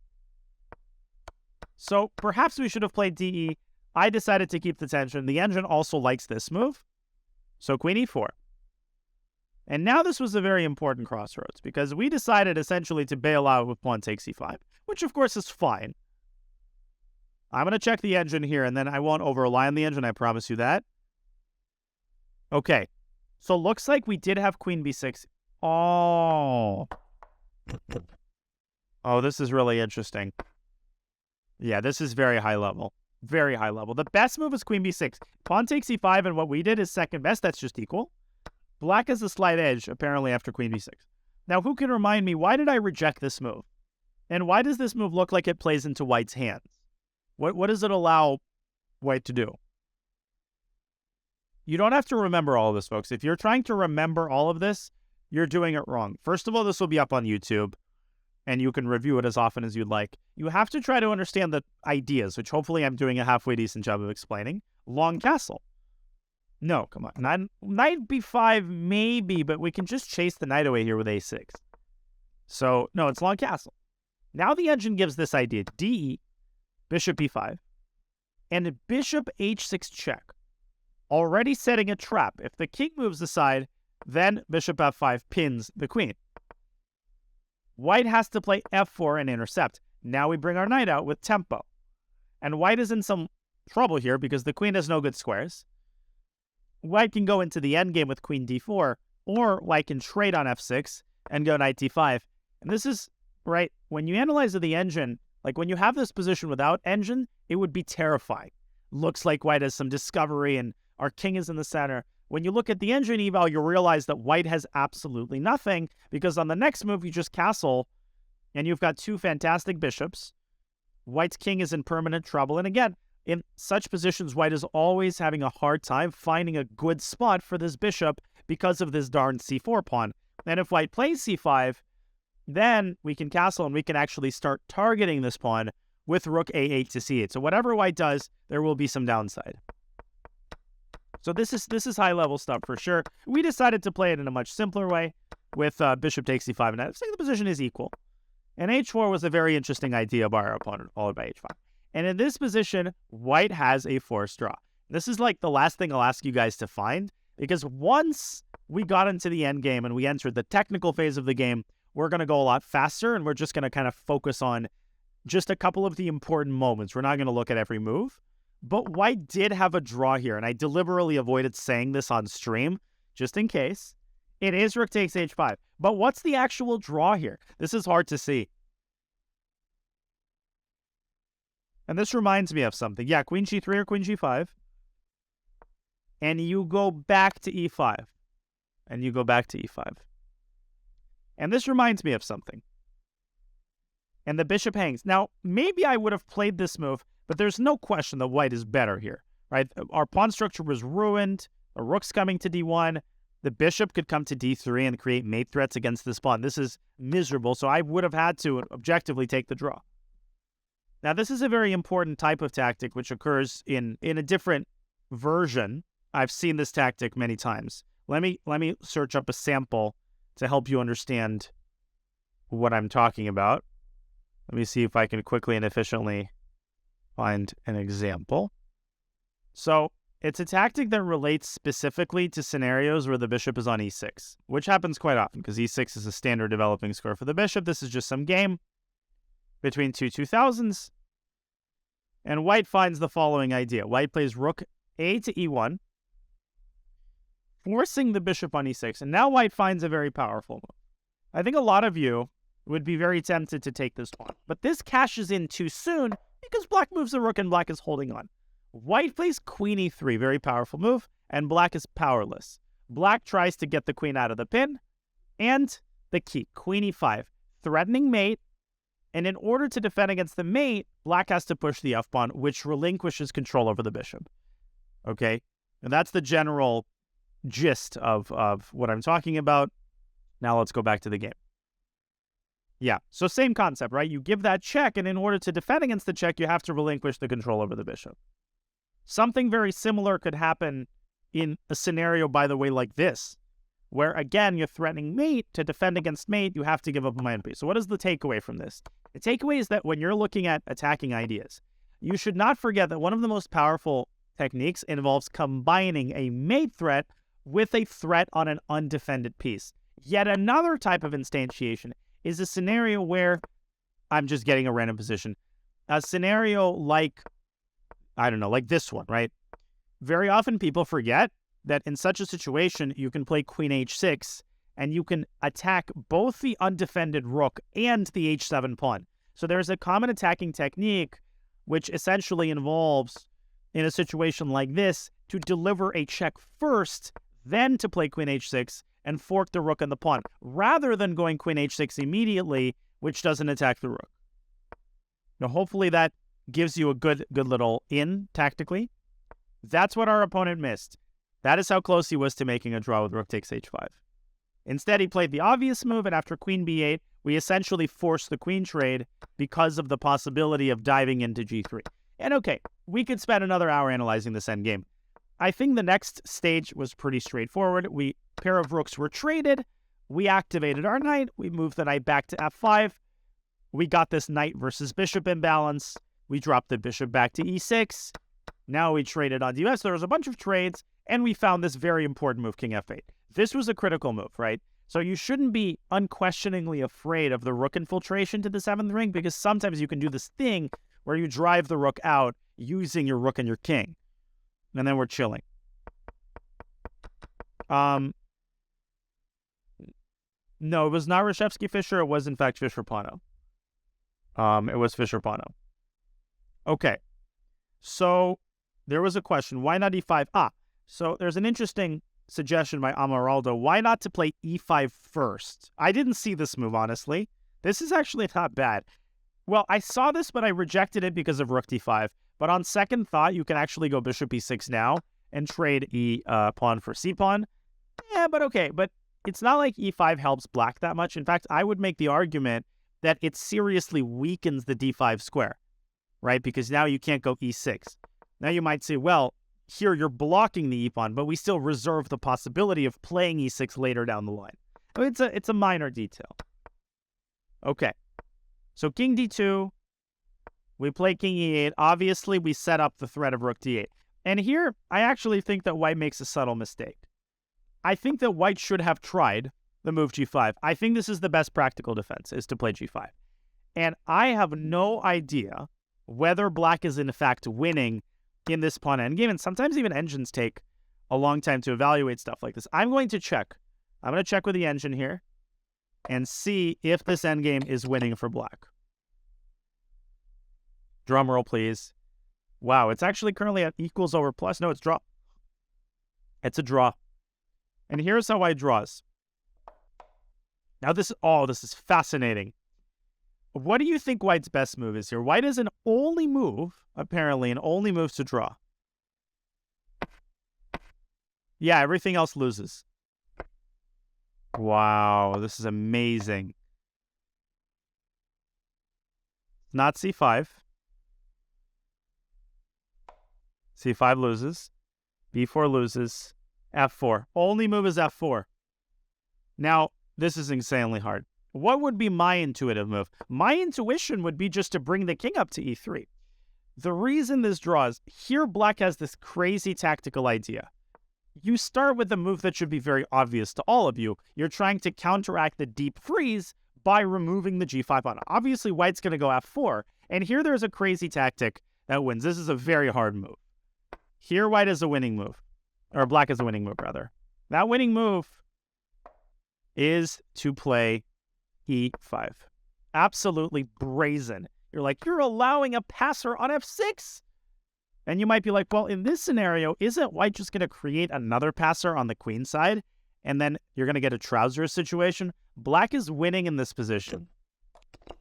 So perhaps we should have played de. I decided to keep the tension. The engine also likes this move. So queen e4. And now this was a very important crossroads because we decided essentially to bail out with pawn takes e5, which of course is fine. I'm going to check the engine here, and then I won't over-rely on the engine, I promise you that. Okay, so looks like we did have queen b6. Oh, this is really interesting. Yeah, this is very high level. Very high level. The best move is queen b6. Pawn takes e5, and what we did is second best. That's just equal. Black has a slight edge, apparently, after queen b6. Now, who can remind me, why did I reject this move? And why does this move look like it plays into white's hands? What does it allow white to do? You don't have to remember all of this, folks. If you're trying to remember all of this, you're doing it wrong. First of all, this will be up on YouTube, and you can review it as often as you'd like. You have to try to understand the ideas, which hopefully I'm doing a halfway decent job of explaining. Long castle. No, come on. Knight b5 maybe, but we can just chase the knight away here with a6. So, no, it's long castle. Now the engine gives this idea. D, bishop b5, and bishop h6 check. Already setting a trap. If the king moves aside, then bishop f5 pins the queen. White has to play f4 and intercept. Now we bring our knight out with tempo. And white is in some trouble here because the queen has no good squares. White can go into the endgame with queen d4, or white can trade on f6 and go knight d5. And this is, right, when you analyze the engine, like when you have this position without engine, it would be terrifying. Looks like white has some discovery and our king is in the center. When you look at the engine eval, you'll realize that white has absolutely nothing because on the next move, you just castle And you've got two fantastic bishops. White's king is in permanent trouble. And again, in such positions, White is always having a hard time finding a good spot for this bishop because of this darn c4 pawn. And if White plays c5, then we can castle and we can actually start targeting this pawn with rook a8 to c8. So whatever White does, there will be some downside. So this is high-level stuff for sure. We decided to play it in a much simpler way with bishop takes c5. And I think the position is equal. And h4 was a very interesting idea by our opponent, followed by h5. And in this position, White has a forced draw. This is like the last thing I'll ask you guys to find, because once we got into the end game and we entered the technical phase of the game, we're going to go a lot faster, and we're just going to kind of focus on just a couple of the important moments. We're not going to look at every move. But White did have a draw here, and I deliberately avoided saying this on stream, just in case. It is rook takes h5. But what's the actual draw here? This is hard to see. And this reminds me of something. Yeah, queen g3 or queen g5. And you go back to e5. And you go back to e5. And this reminds me of something. And the bishop hangs. Now, maybe I would have played this move, but there's no question that White is better here, right? Our pawn structure was ruined. The rook's coming to d1. The bishop could come to d3 and create mate threats against this pawn. This is miserable, so I would have had to objectively take the draw. Now, this is a very important type of tactic which occurs in a different version. I've seen this tactic many times. Let me search up a sample to help you understand what I'm talking about. Let me see if I can quickly and efficiently find an example. So it's a tactic that relates specifically to scenarios where the bishop is on e6, which happens quite often because e6 is a standard developing square for the bishop. This is just some game between two 2000s. And White finds the following idea. White plays rook a to e1, forcing the bishop on e6. And now White finds a very powerful move. I think a lot of you would be very tempted to take this pawn. But this cashes in too soon because Black moves the rook and Black is holding on. White plays queen e3, very powerful move, and Black is powerless. Black tries to get the queen out of the pin, and the key, queen e5, threatening mate, and in order to defend against the mate, Black has to push the f-pawn, which relinquishes control over the bishop. Okay? And that's the general gist of what I'm talking about. Now let's go back to the game. Yeah, so same concept, right? You give that check, and in order to defend against the check, you have to relinquish the control over the bishop. Something very similar could happen in a scenario, by the way, like this, where, again, you're threatening mate. To defend against mate, you have to give up a minor piece. So what is the takeaway from this? The takeaway is that when you're looking at attacking ideas, you should not forget that one of the most powerful techniques involves combining a mate threat with a threat on an undefended piece. Yet another type of instantiation is a scenario where, I'm just getting a random position, a scenario like, I don't know, like this one, right? Very often people forget that in such a situation, you can play queen h6 and you can attack both the undefended rook and the h7 pawn. So there's a common attacking technique which essentially involves, in a situation like this, to deliver a check first, then to play queen h6 and fork the rook and the pawn, rather than going queen h6 immediately, which doesn't attack the rook. Now, hopefully that gives you a good little in tactically. That's what our opponent missed. That is how close he was to making a draw with rook takes h5. Instead, he played the obvious move, and after queen b8, we essentially forced the queen trade because of the possibility of diving into g3. And okay, we could spend another hour analyzing this endgame. I think the next stage was pretty straightforward. Pair of rooks were traded. We activated our knight. We moved the knight back to f5. We got this knight versus bishop imbalance. We dropped the bishop back to e6. Now we traded on d5. So there was a bunch of trades, and we found this very important move, king f8. This was a critical move, right? So you shouldn't be unquestioningly afraid of the rook infiltration to the 7th ring, because sometimes you can do this thing where you drive the rook out using your rook and your king. And then we're chilling. No, it was not Reshevsky-Fischer. It was, in fact, Fischer-Pano. It was Fischer-Pano. Okay. So there was a question. Why not e5? So there's an interesting suggestion by Amaraldo. Why not to play e5 first? I didn't see this move, honestly. This is actually not bad. Well, I saw this, but I rejected it because of rook d5. But on second thought, you can actually go bishop e6 now and trade pawn for c-pawn. Yeah, but okay. But it's not like e5 helps black that much. In fact, I would make the argument that it seriously weakens the d5 square, right? Because now you can't go e6. Now you might say, well, here you're blocking the e-pawn, but we still reserve the possibility of playing e6 later down the line. I mean, it's a minor detail. Okay, so king d2, we play king e8. Obviously, we set up the threat of rook d8. And here, I actually think that white makes a subtle mistake. I think that white should have tried the move g5. I think this is the best practical defense, is to play g5. And I have no idea whether black is in fact winning in this pawn endgame. And sometimes even engines take a long time to evaluate stuff like this. I'm going to check. I'm going to check with the engine here and see if this endgame is winning for black. Drum roll, please. Wow, it's actually currently at equals over plus. No, it's draw. It's a draw. And here's how white draws. Now this is fascinating. What do you think white's best move is here? White is an only move, apparently, an only move to draw. Yeah, everything else loses. Wow, this is amazing. Not c5. c5 loses. b4 loses. f4. Only move is f4. Now, this is insanely hard. What would be my intuitive move? My intuition would be just to bring the king up to e3. The reason this draws, here black has this crazy tactical idea. You start with a move that should be very obvious to all of you. You're trying to counteract the deep freeze by removing the g5 pawn. Obviously, white's going to go f4. And here there's a crazy tactic that wins. This is a very hard move. Here white is a winning move. Or black is a winning move, rather. That winning move is to play e5. Absolutely brazen. You're like, you're allowing a passer on f6? And you might be like, well, in this scenario, isn't white just going to create another passer on the queen side? And then you're going to get a trouser situation? Black is winning in this position.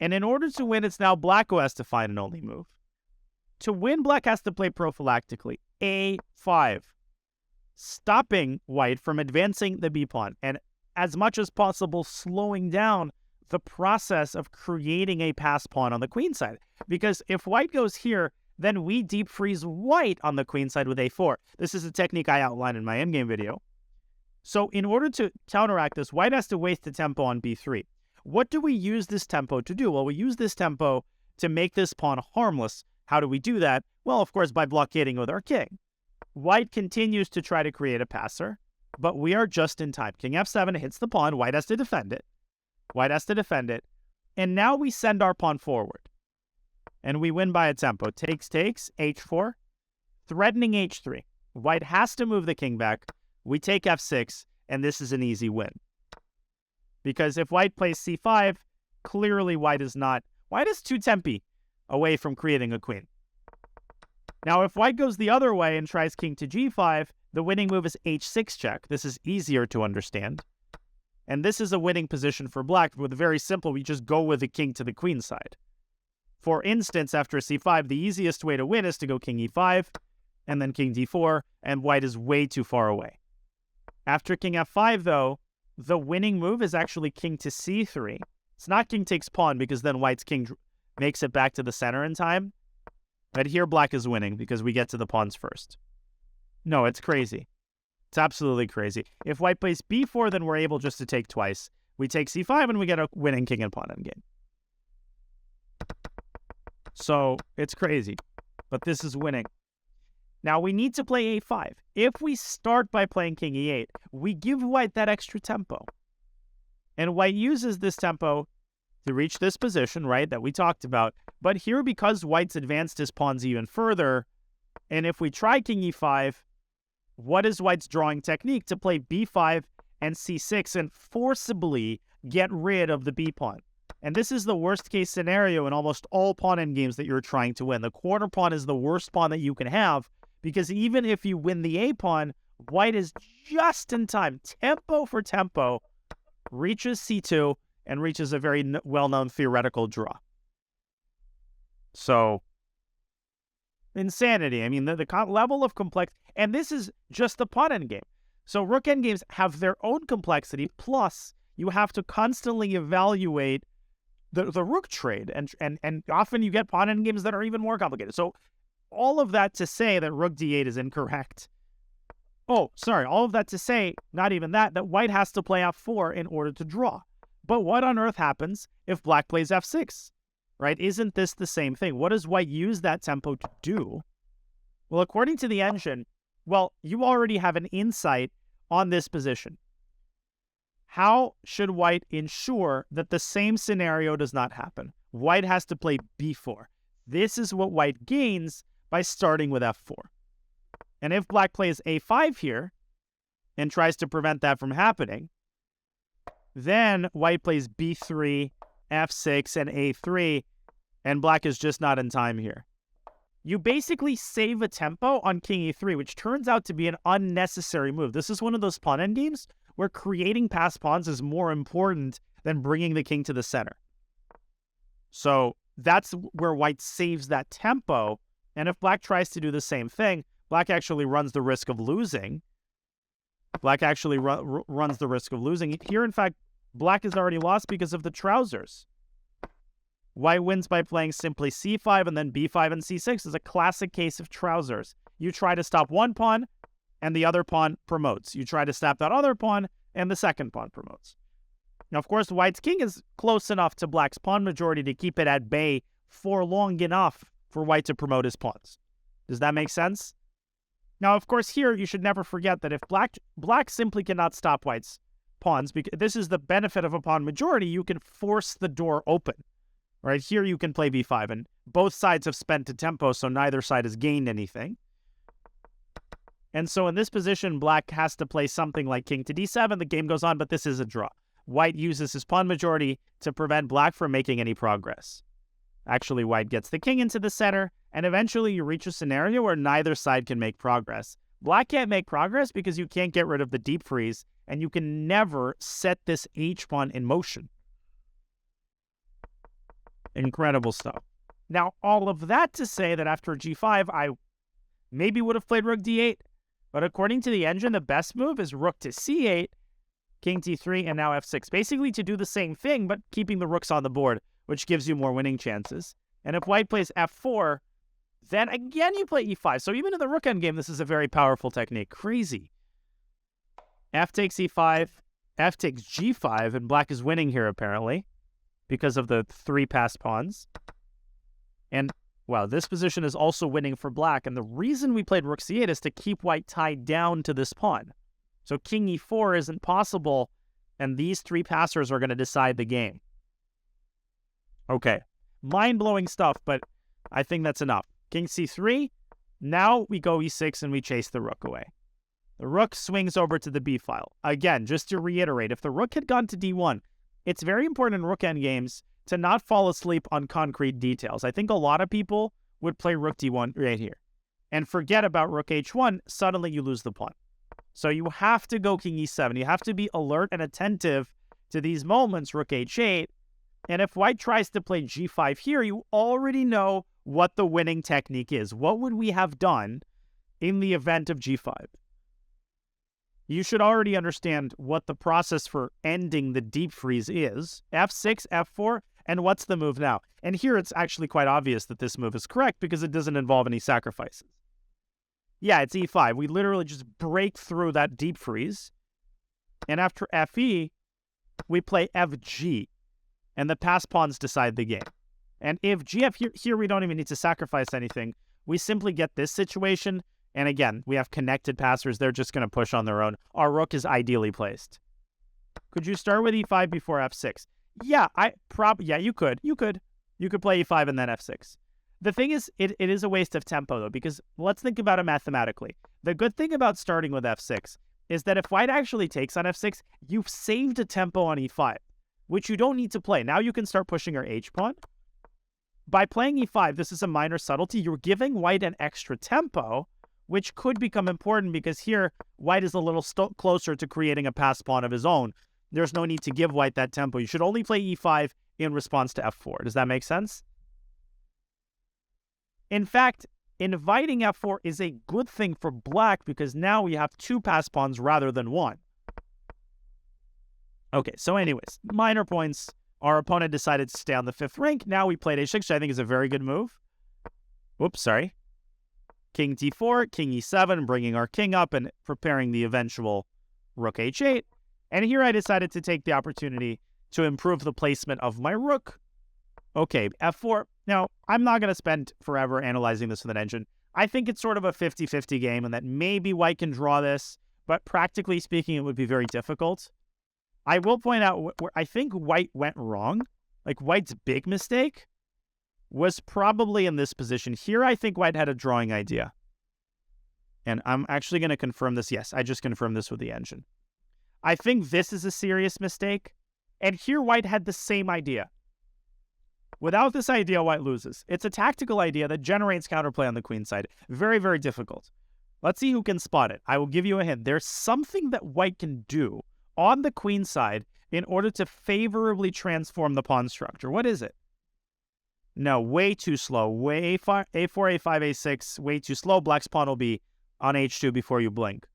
And in order to win, it's now black who has to find an only move. To win, black has to play prophylactically. a5. Stopping white from advancing the b-pawn. And as much as possible, slowing down the process of creating a pass pawn on the queen side. Because if white goes here, then we deep freeze white on the queen side with a4. This is a technique I outlined in my endgame video. So in order to counteract this, white has to waste the tempo on b3. What do we use this tempo to do? Well, we use this tempo to make this pawn harmless. How do we do that? Well, of course, by blockading with our king. White continues to try to create a passer, but we are just in time. King f7 hits the pawn. White has to defend it. White has to defend it. And now we send our pawn forward. And we win by a tempo. Takes, h4. Threatening h3. White has to move the king back. We take f6, and this is an easy win. Because if white plays c5, clearly white is too tempy away from creating a queen. Now, if white goes the other way and tries king to g5, the winning move is h6 check. This is easier to understand. And this is a winning position for black. With very simple, we just go with the king to the queen side. For instance, after c5, the easiest way to win is to go king e5, and then king d4, and white is way too far away. After king f5, though, the winning move is actually king to c3. It's not king takes pawn, because then white's king makes it back to the center in time. But here black is winning, because we get to the pawns first. No, it's crazy. It's absolutely crazy. If white plays b4, then we're able just to take twice. We take c5, and we get a winning king and pawn endgame. So it's crazy, but this is winning. Now we need to play a5. If we start by playing king e8, we give white that extra tempo. And white uses this tempo to reach this position, right, that we talked about. But here, because white's advanced his pawns even further, and if we try king e5, what is white's drawing technique? To play b5 and c6 and forcibly get rid of the b pawn. And this is the worst case scenario in almost all pawn endgames that you're trying to win. The corner pawn is the worst pawn that you can have, because even if you win the a pawn, white is just in time, tempo for tempo, reaches c2, and reaches a very well-known theoretical draw. So, insanity. I mean, the level of complex, and this is just the pawn endgame. So rook endgames have their own complexity, plus you have to constantly evaluate the rook trade, and often you get pawn endgames that are even more complicated. So all of that to say that rook d8 is incorrect. Oh, sorry, all of that to say, not even that white has to play f4 in order to draw. But what on earth happens if black plays f6? Right? Isn't this the same thing? What does white use that tempo to do? Well, according to the engine, well, you already have an insight on this position. How should white ensure that the same scenario does not happen? White has to play b4. This is what white gains by starting with f4. And if black plays a5 here and tries to prevent that from happening, then white plays b3, f6, and a3, and black is just not in time here. You basically save a tempo on king e3, which turns out to be an unnecessary move. This is one of those pawn endgames where creating passed pawns is more important than bringing the king to the center. So that's where white saves that tempo, and if black tries to do the same thing, black actually runs the risk of losing. Black actually runs the risk of losing. Here, in fact, black has already lost because of the trousers. White wins by playing simply c5 and then b5 and c6 is a classic case of trousers. You try to stop one pawn and the other pawn promotes. You try to stop that other pawn and the second pawn promotes. Now, of course, white's king is close enough to black's pawn majority to keep it at bay for long enough for white to promote his pawns. Does that make sense? Now, of course, here you should never forget that if black simply cannot stop white's pawns, because this is the benefit of a pawn majority, you can force the door open. Right here, you can play b5, and both sides have spent a tempo, so neither side has gained anything. And so in this position, black has to play something like king to d7. The game goes on, but this is a draw. White uses his pawn majority to prevent black from making any progress. Actually, white gets the king into the center, and eventually you reach a scenario where neither side can make progress. Black can't make progress because you can't get rid of the deep freeze, and you can never set this h-pawn in motion. Incredible stuff. Now, all of that to say that after g5, I maybe would have played rook d8, but according to the engine, the best move is rook to c8, king d3, and now f6. Basically to do the same thing, but keeping the rooks on the board, which gives you more winning chances. And if white plays f4, then again you play e5. So even in the rook endgame, this is a very powerful technique. Crazy. F takes e5, f takes g5, and black is winning here apparently, because of the 3 passed pawns. And, wow, this position is also winning for black. And the reason we played rook c8 is to keep white tied down to this pawn. So king e4 isn't possible, and these 3 passers are going to decide the game. Okay, mind-blowing stuff, but I think that's enough. King c3, now we go e6 and we chase the rook away. The rook swings over to the b file. Again, just to reiterate, if the rook had gone to d1, it's very important in rook endgames to not fall asleep on concrete details. I think a lot of people would play rook d1 right here and forget about rook h1. Suddenly you lose the pawn. So you have to go king e7. You have to be alert and attentive to these moments, rook h8. And if white tries to play g5 here, you already know what the winning technique is. What would we have done in the event of g5? You should already understand what the process for ending the deep freeze is. f6, f4, and what's the move now? And here it's actually quite obvious that this move is correct because it doesn't involve any sacrifices. Yeah, it's e5. We literally just break through that deep freeze. And after fe, we play fg. And the passed pawns decide the game. And if gf, here we don't even need to sacrifice anything. We simply get this situation. And again, we have connected passers. They're just going to push on their own. Our rook is ideally placed. Could you start with e5 before f6? Yeah, you could. You could play e5 and then f6. The thing is, it is a waste of tempo, though, because let's think about it mathematically. The good thing about starting with f6 is that if white actually takes on f6, you've saved a tempo on e5, which you don't need to play. Now you can start pushing your h-pawn. By playing e5, this is a minor subtlety. You're giving white an extra tempo, which could become important because here, white is a little closer to creating a passed pawn of his own. there's no need to give white that tempo. You should only play e5 in response to f4. Does that make sense? In fact, inviting f4 is a good thing for black because now we have 2 pass pawns rather than 1. Okay, so anyways, minor points. Our opponent decided to stay on the 5th rank. Now we played h6, which I think is a very good move. Whoops, sorry. King d4, king e7, bringing our king up and preparing the eventual rook h8. And here I decided to take the opportunity to improve the placement of my rook. Okay, f4. Now, I'm not going to spend forever analyzing this with an engine. I think it's sort of a 50-50 game and that maybe white can draw this, but practically speaking, it would be very difficult. I will point out where I think white went wrong. Like, white's big mistake was probably in this position. Here, I think white had a drawing idea. And I'm actually going to confirm this. Yes, I just confirmed this with the engine. I think this is a serious mistake. And here, white had the same idea. Without this idea, white loses. It's a tactical idea that generates counterplay on the queen side. Very, very difficult. Let's see who can spot it. I will give you a hint. There's something that white can do on the queen side in order to favorably transform the pawn structure. What is it? No, way too slow. Way a4, a5, a6, way too slow. Black's pawn will be on h2 before you blink.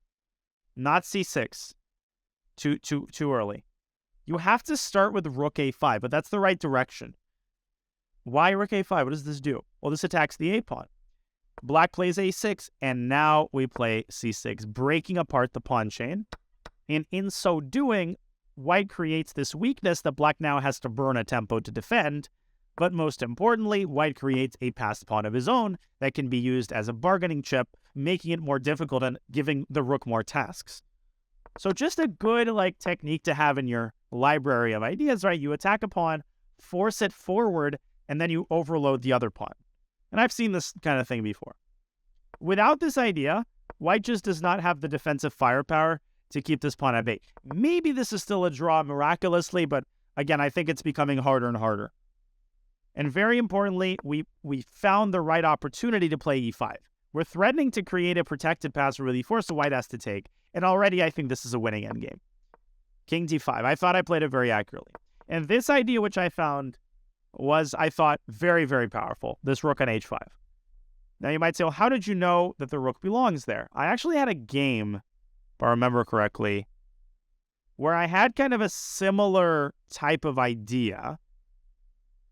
Not c6. Too early. You have to start with rook a5, but that's the right direction. Why rook a5? What does this do? Well, this attacks the a pawn. Black plays a6, and now we play c6, breaking apart the pawn chain. And in so doing, white creates this weakness that black now has to burn a tempo to defend. But most importantly, white creates a passed pawn of his own that can be used as a bargaining chip, making it more difficult and giving the rook more tasks. So just a good technique to have in your library of ideas, right? You attack a pawn, force it forward, and then you overload the other pawn. And I've seen this kind of thing before. Without this idea, white just does not have the defensive firepower to keep this pawn at bay. Maybe this is still a draw miraculously, but again, I think it's becoming harder and harder. And very importantly, we found the right opportunity to play e5. We're threatening to create a protected pass with e4, so white has to take. And already I think this is a winning endgame. King d5. I thought I played it very accurately. And this idea, which I found, was, I thought, very, very powerful. This rook on h5. Now you might say, well, how did you know that the rook belongs there? I actually had a game, if I remember correctly, where I had kind of a similar type of idea.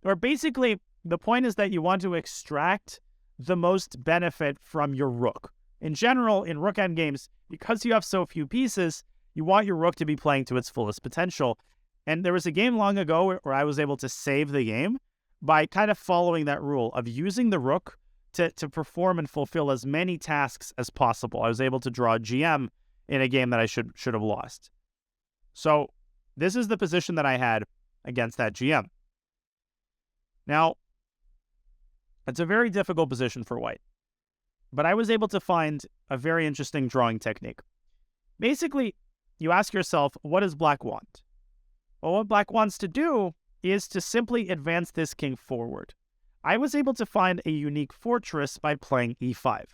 Or basically, the point is that you want to extract the most benefit from your rook. In general, in rook endgames, because you have so few pieces, you want your rook to be playing to its fullest potential. And there was a game long ago where I was able to save the game by kind of following that rule of using the rook to perform and fulfill as many tasks as possible. I was able to draw a GM in a game that I should have lost. So this is the position that I had against that GM. Now, it's a very difficult position for white, but I was able to find a very interesting drawing technique. Basically, you ask yourself, what does black want? Well, what black wants to do is to simply advance this king forward. I was able to find a unique fortress by playing e5.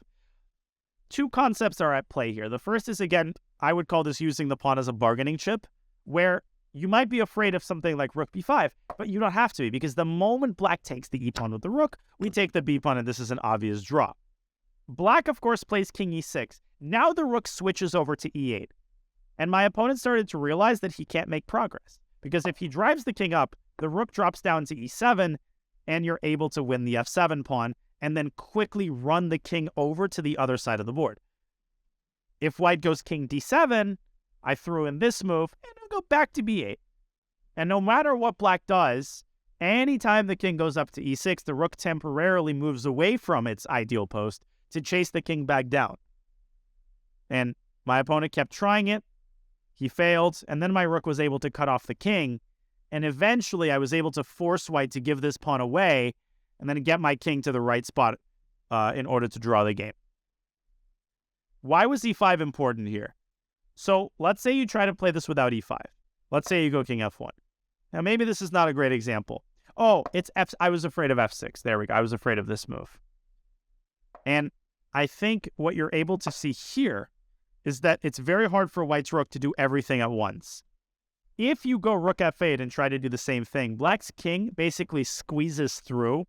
Two concepts are at play here. The first is, again, I would call this using the pawn as a bargaining chip, where you might be afraid of something like rook b5, but you don't have to be, because the moment black takes the e-pawn with the rook, we take the b-pawn, and this is an obvious draw. Black, of course, plays king e6. Now the rook switches over to e8. And my opponent started to realize that he can't make progress, because if he drives the king up, the rook drops down to e7, and you're able to win the f7 pawn, and then quickly run the king over to the other side of the board. If white goes king d7, I threw in this move, and I'll go back to b8. And no matter what black does, anytime the king goes up to e6, the rook temporarily moves away from its ideal post to chase the king back down. And my opponent kept trying it. He failed, and then my rook was able to cut off the king, and eventually I was able to force white to give this pawn away and then get my king to the right spot in order to draw the game. Why was e5 important here? So let's say you try to play this without e5. Let's say you go king f1. Now maybe this is not a great example. Oh, it's I was afraid of f6. There we go. I was afraid of this move. And I think what you're able to see here is that it's very hard for white's rook to do everything at once. If you go rook f8 and try to do the same thing, black's king basically squeezes through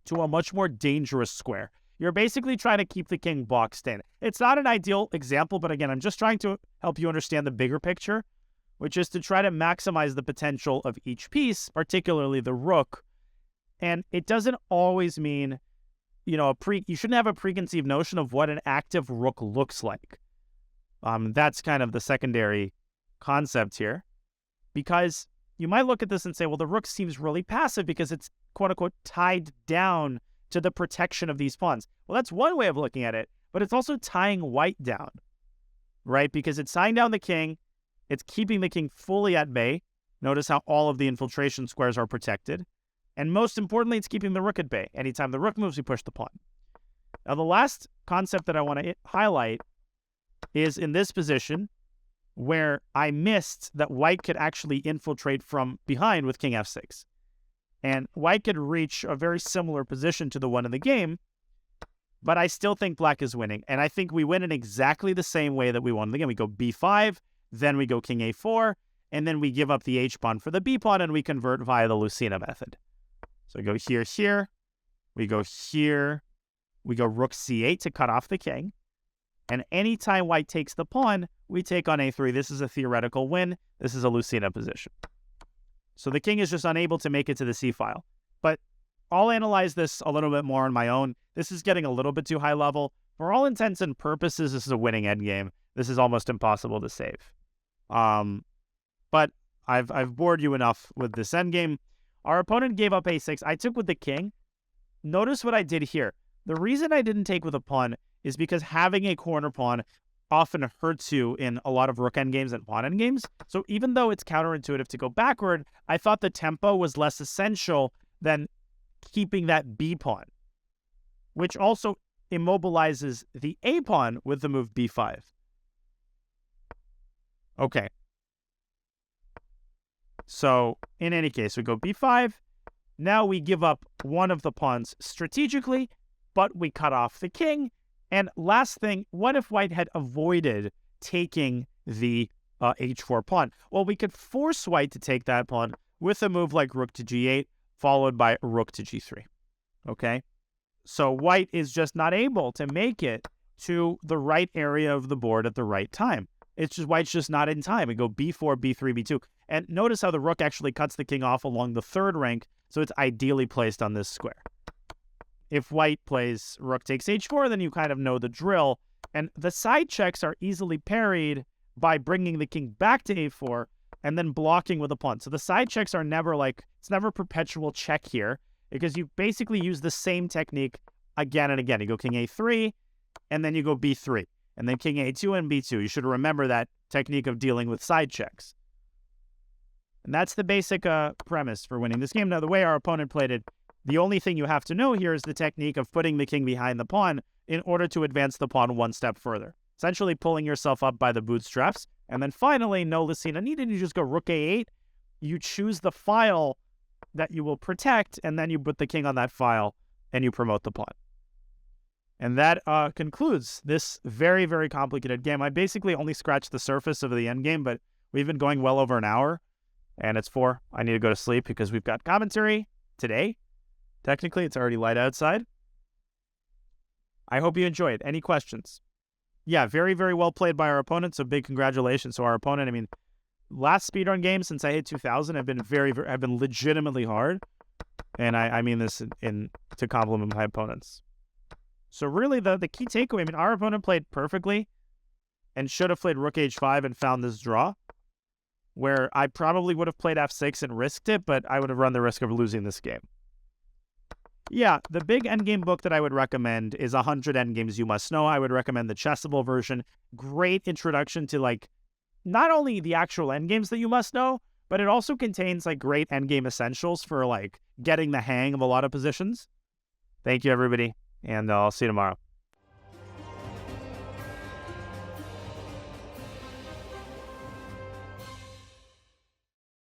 to a much more dangerous square. You're basically trying to keep the king boxed in. It's not an ideal example, but again, I'm just trying to help you understand the bigger picture, which is to try to maximize the potential of each piece, particularly the rook. And it doesn't always mean, you shouldn't have a preconceived notion of what an active rook looks like. That's kind of the secondary concept here, because you might look at this and say, well, the rook seems really passive because it's quote unquote tied down to the protection of these pawns. Well, that's one way of looking at it, but it's also tying white down, right? Because it's tying down the king, it's keeping the king fully at bay. Notice how all of the infiltration squares are protected. And most importantly, it's keeping the rook at bay. Anytime the rook moves, we push the pawn. Now, the last concept that I want to highlight is in this position, where I missed that white could actually infiltrate from behind with king f6. And white could reach a very similar position to the one in the game, but I still think black is winning. And I think we win in exactly the same way that we won the game. We go b5, then we go king a4, and then we give up the h-pawn for the b-pawn, and we convert via the Lucena method. So we go here, we go here, we go rook c8 to cut off the king. And anytime white takes the pawn, we take on a3. This is a theoretical win. This is a Lucena position. So the king is just unable to make it to the c-file. But I'll analyze this a little bit more on my own. This is getting a little bit too high level. For all intents and purposes, this is a winning endgame. This is almost impossible to save. But I've bored you enough with this endgame. Our opponent gave up a6. I took with the king. Notice what I did here. The reason I didn't take with a pawn is because having a corner pawn often hurts you in a lot of rook endgames and pawn endgames. So even though it's counterintuitive to go backward, I thought the tempo was less essential than keeping that b pawn, which also immobilizes the a pawn with the move b5. Okay. So in any case, we go b5. Now we give up one of the pawns strategically, but we cut off the king. And last thing, what if white had avoided taking the h4 pawn? Well, we could force white to take that pawn with a move like rook to g8, followed by rook to g3. Okay? So white is just not able to make it to the right area of the board at the right time. It's just white's just not in time. We go b4, b3, b2. And notice how the rook actually cuts the king off along the third rank, so it's ideally placed on this square. If white plays rook takes h4, then you kind of know the drill. And the side checks are easily parried by bringing the king back to a4 and then blocking with a pawn. So the side checks are never it's never perpetual check here, because you basically use the same technique again and again. You go king a3, and then you go b3, and then king a2 and b2. You should remember that technique of dealing with side checks. And that's the basic premise for winning this game. Now, the way our opponent played it, the only thing you have to know here is the technique of putting the king behind the pawn in order to advance the pawn one step further. Essentially pulling yourself up by the bootstraps. And then finally, no Lucena needed. You just go rook a8. You choose the file that you will protect, and then you put the king on that file, and you promote the pawn. And that concludes this very, very complicated game. I basically only scratched the surface of the endgame, but we've been going well over an hour, and it's 4. I need to go to sleep because we've got commentary today. Technically, it's already light outside. I hope you enjoyed. Any questions? Yeah, very, very well played by our opponent, so big congratulations to our opponent. I mean, last speedrun game since I hit 2000 have been have been legitimately hard, and I mean this to compliment my opponents. So really, the key takeaway, I mean, our opponent played perfectly and should have played rook h5 and found this draw, where I probably would have played f6 and risked it, but I would have run the risk of losing this game. Yeah, the big endgame book that I would recommend is 100 Endgames You Must Know. I would recommend the Chessable version. Great introduction to, not only the actual endgames that you must know, but it also contains, great endgame essentials for, getting the hang of a lot of positions. Thank you, everybody, and I'll see you tomorrow.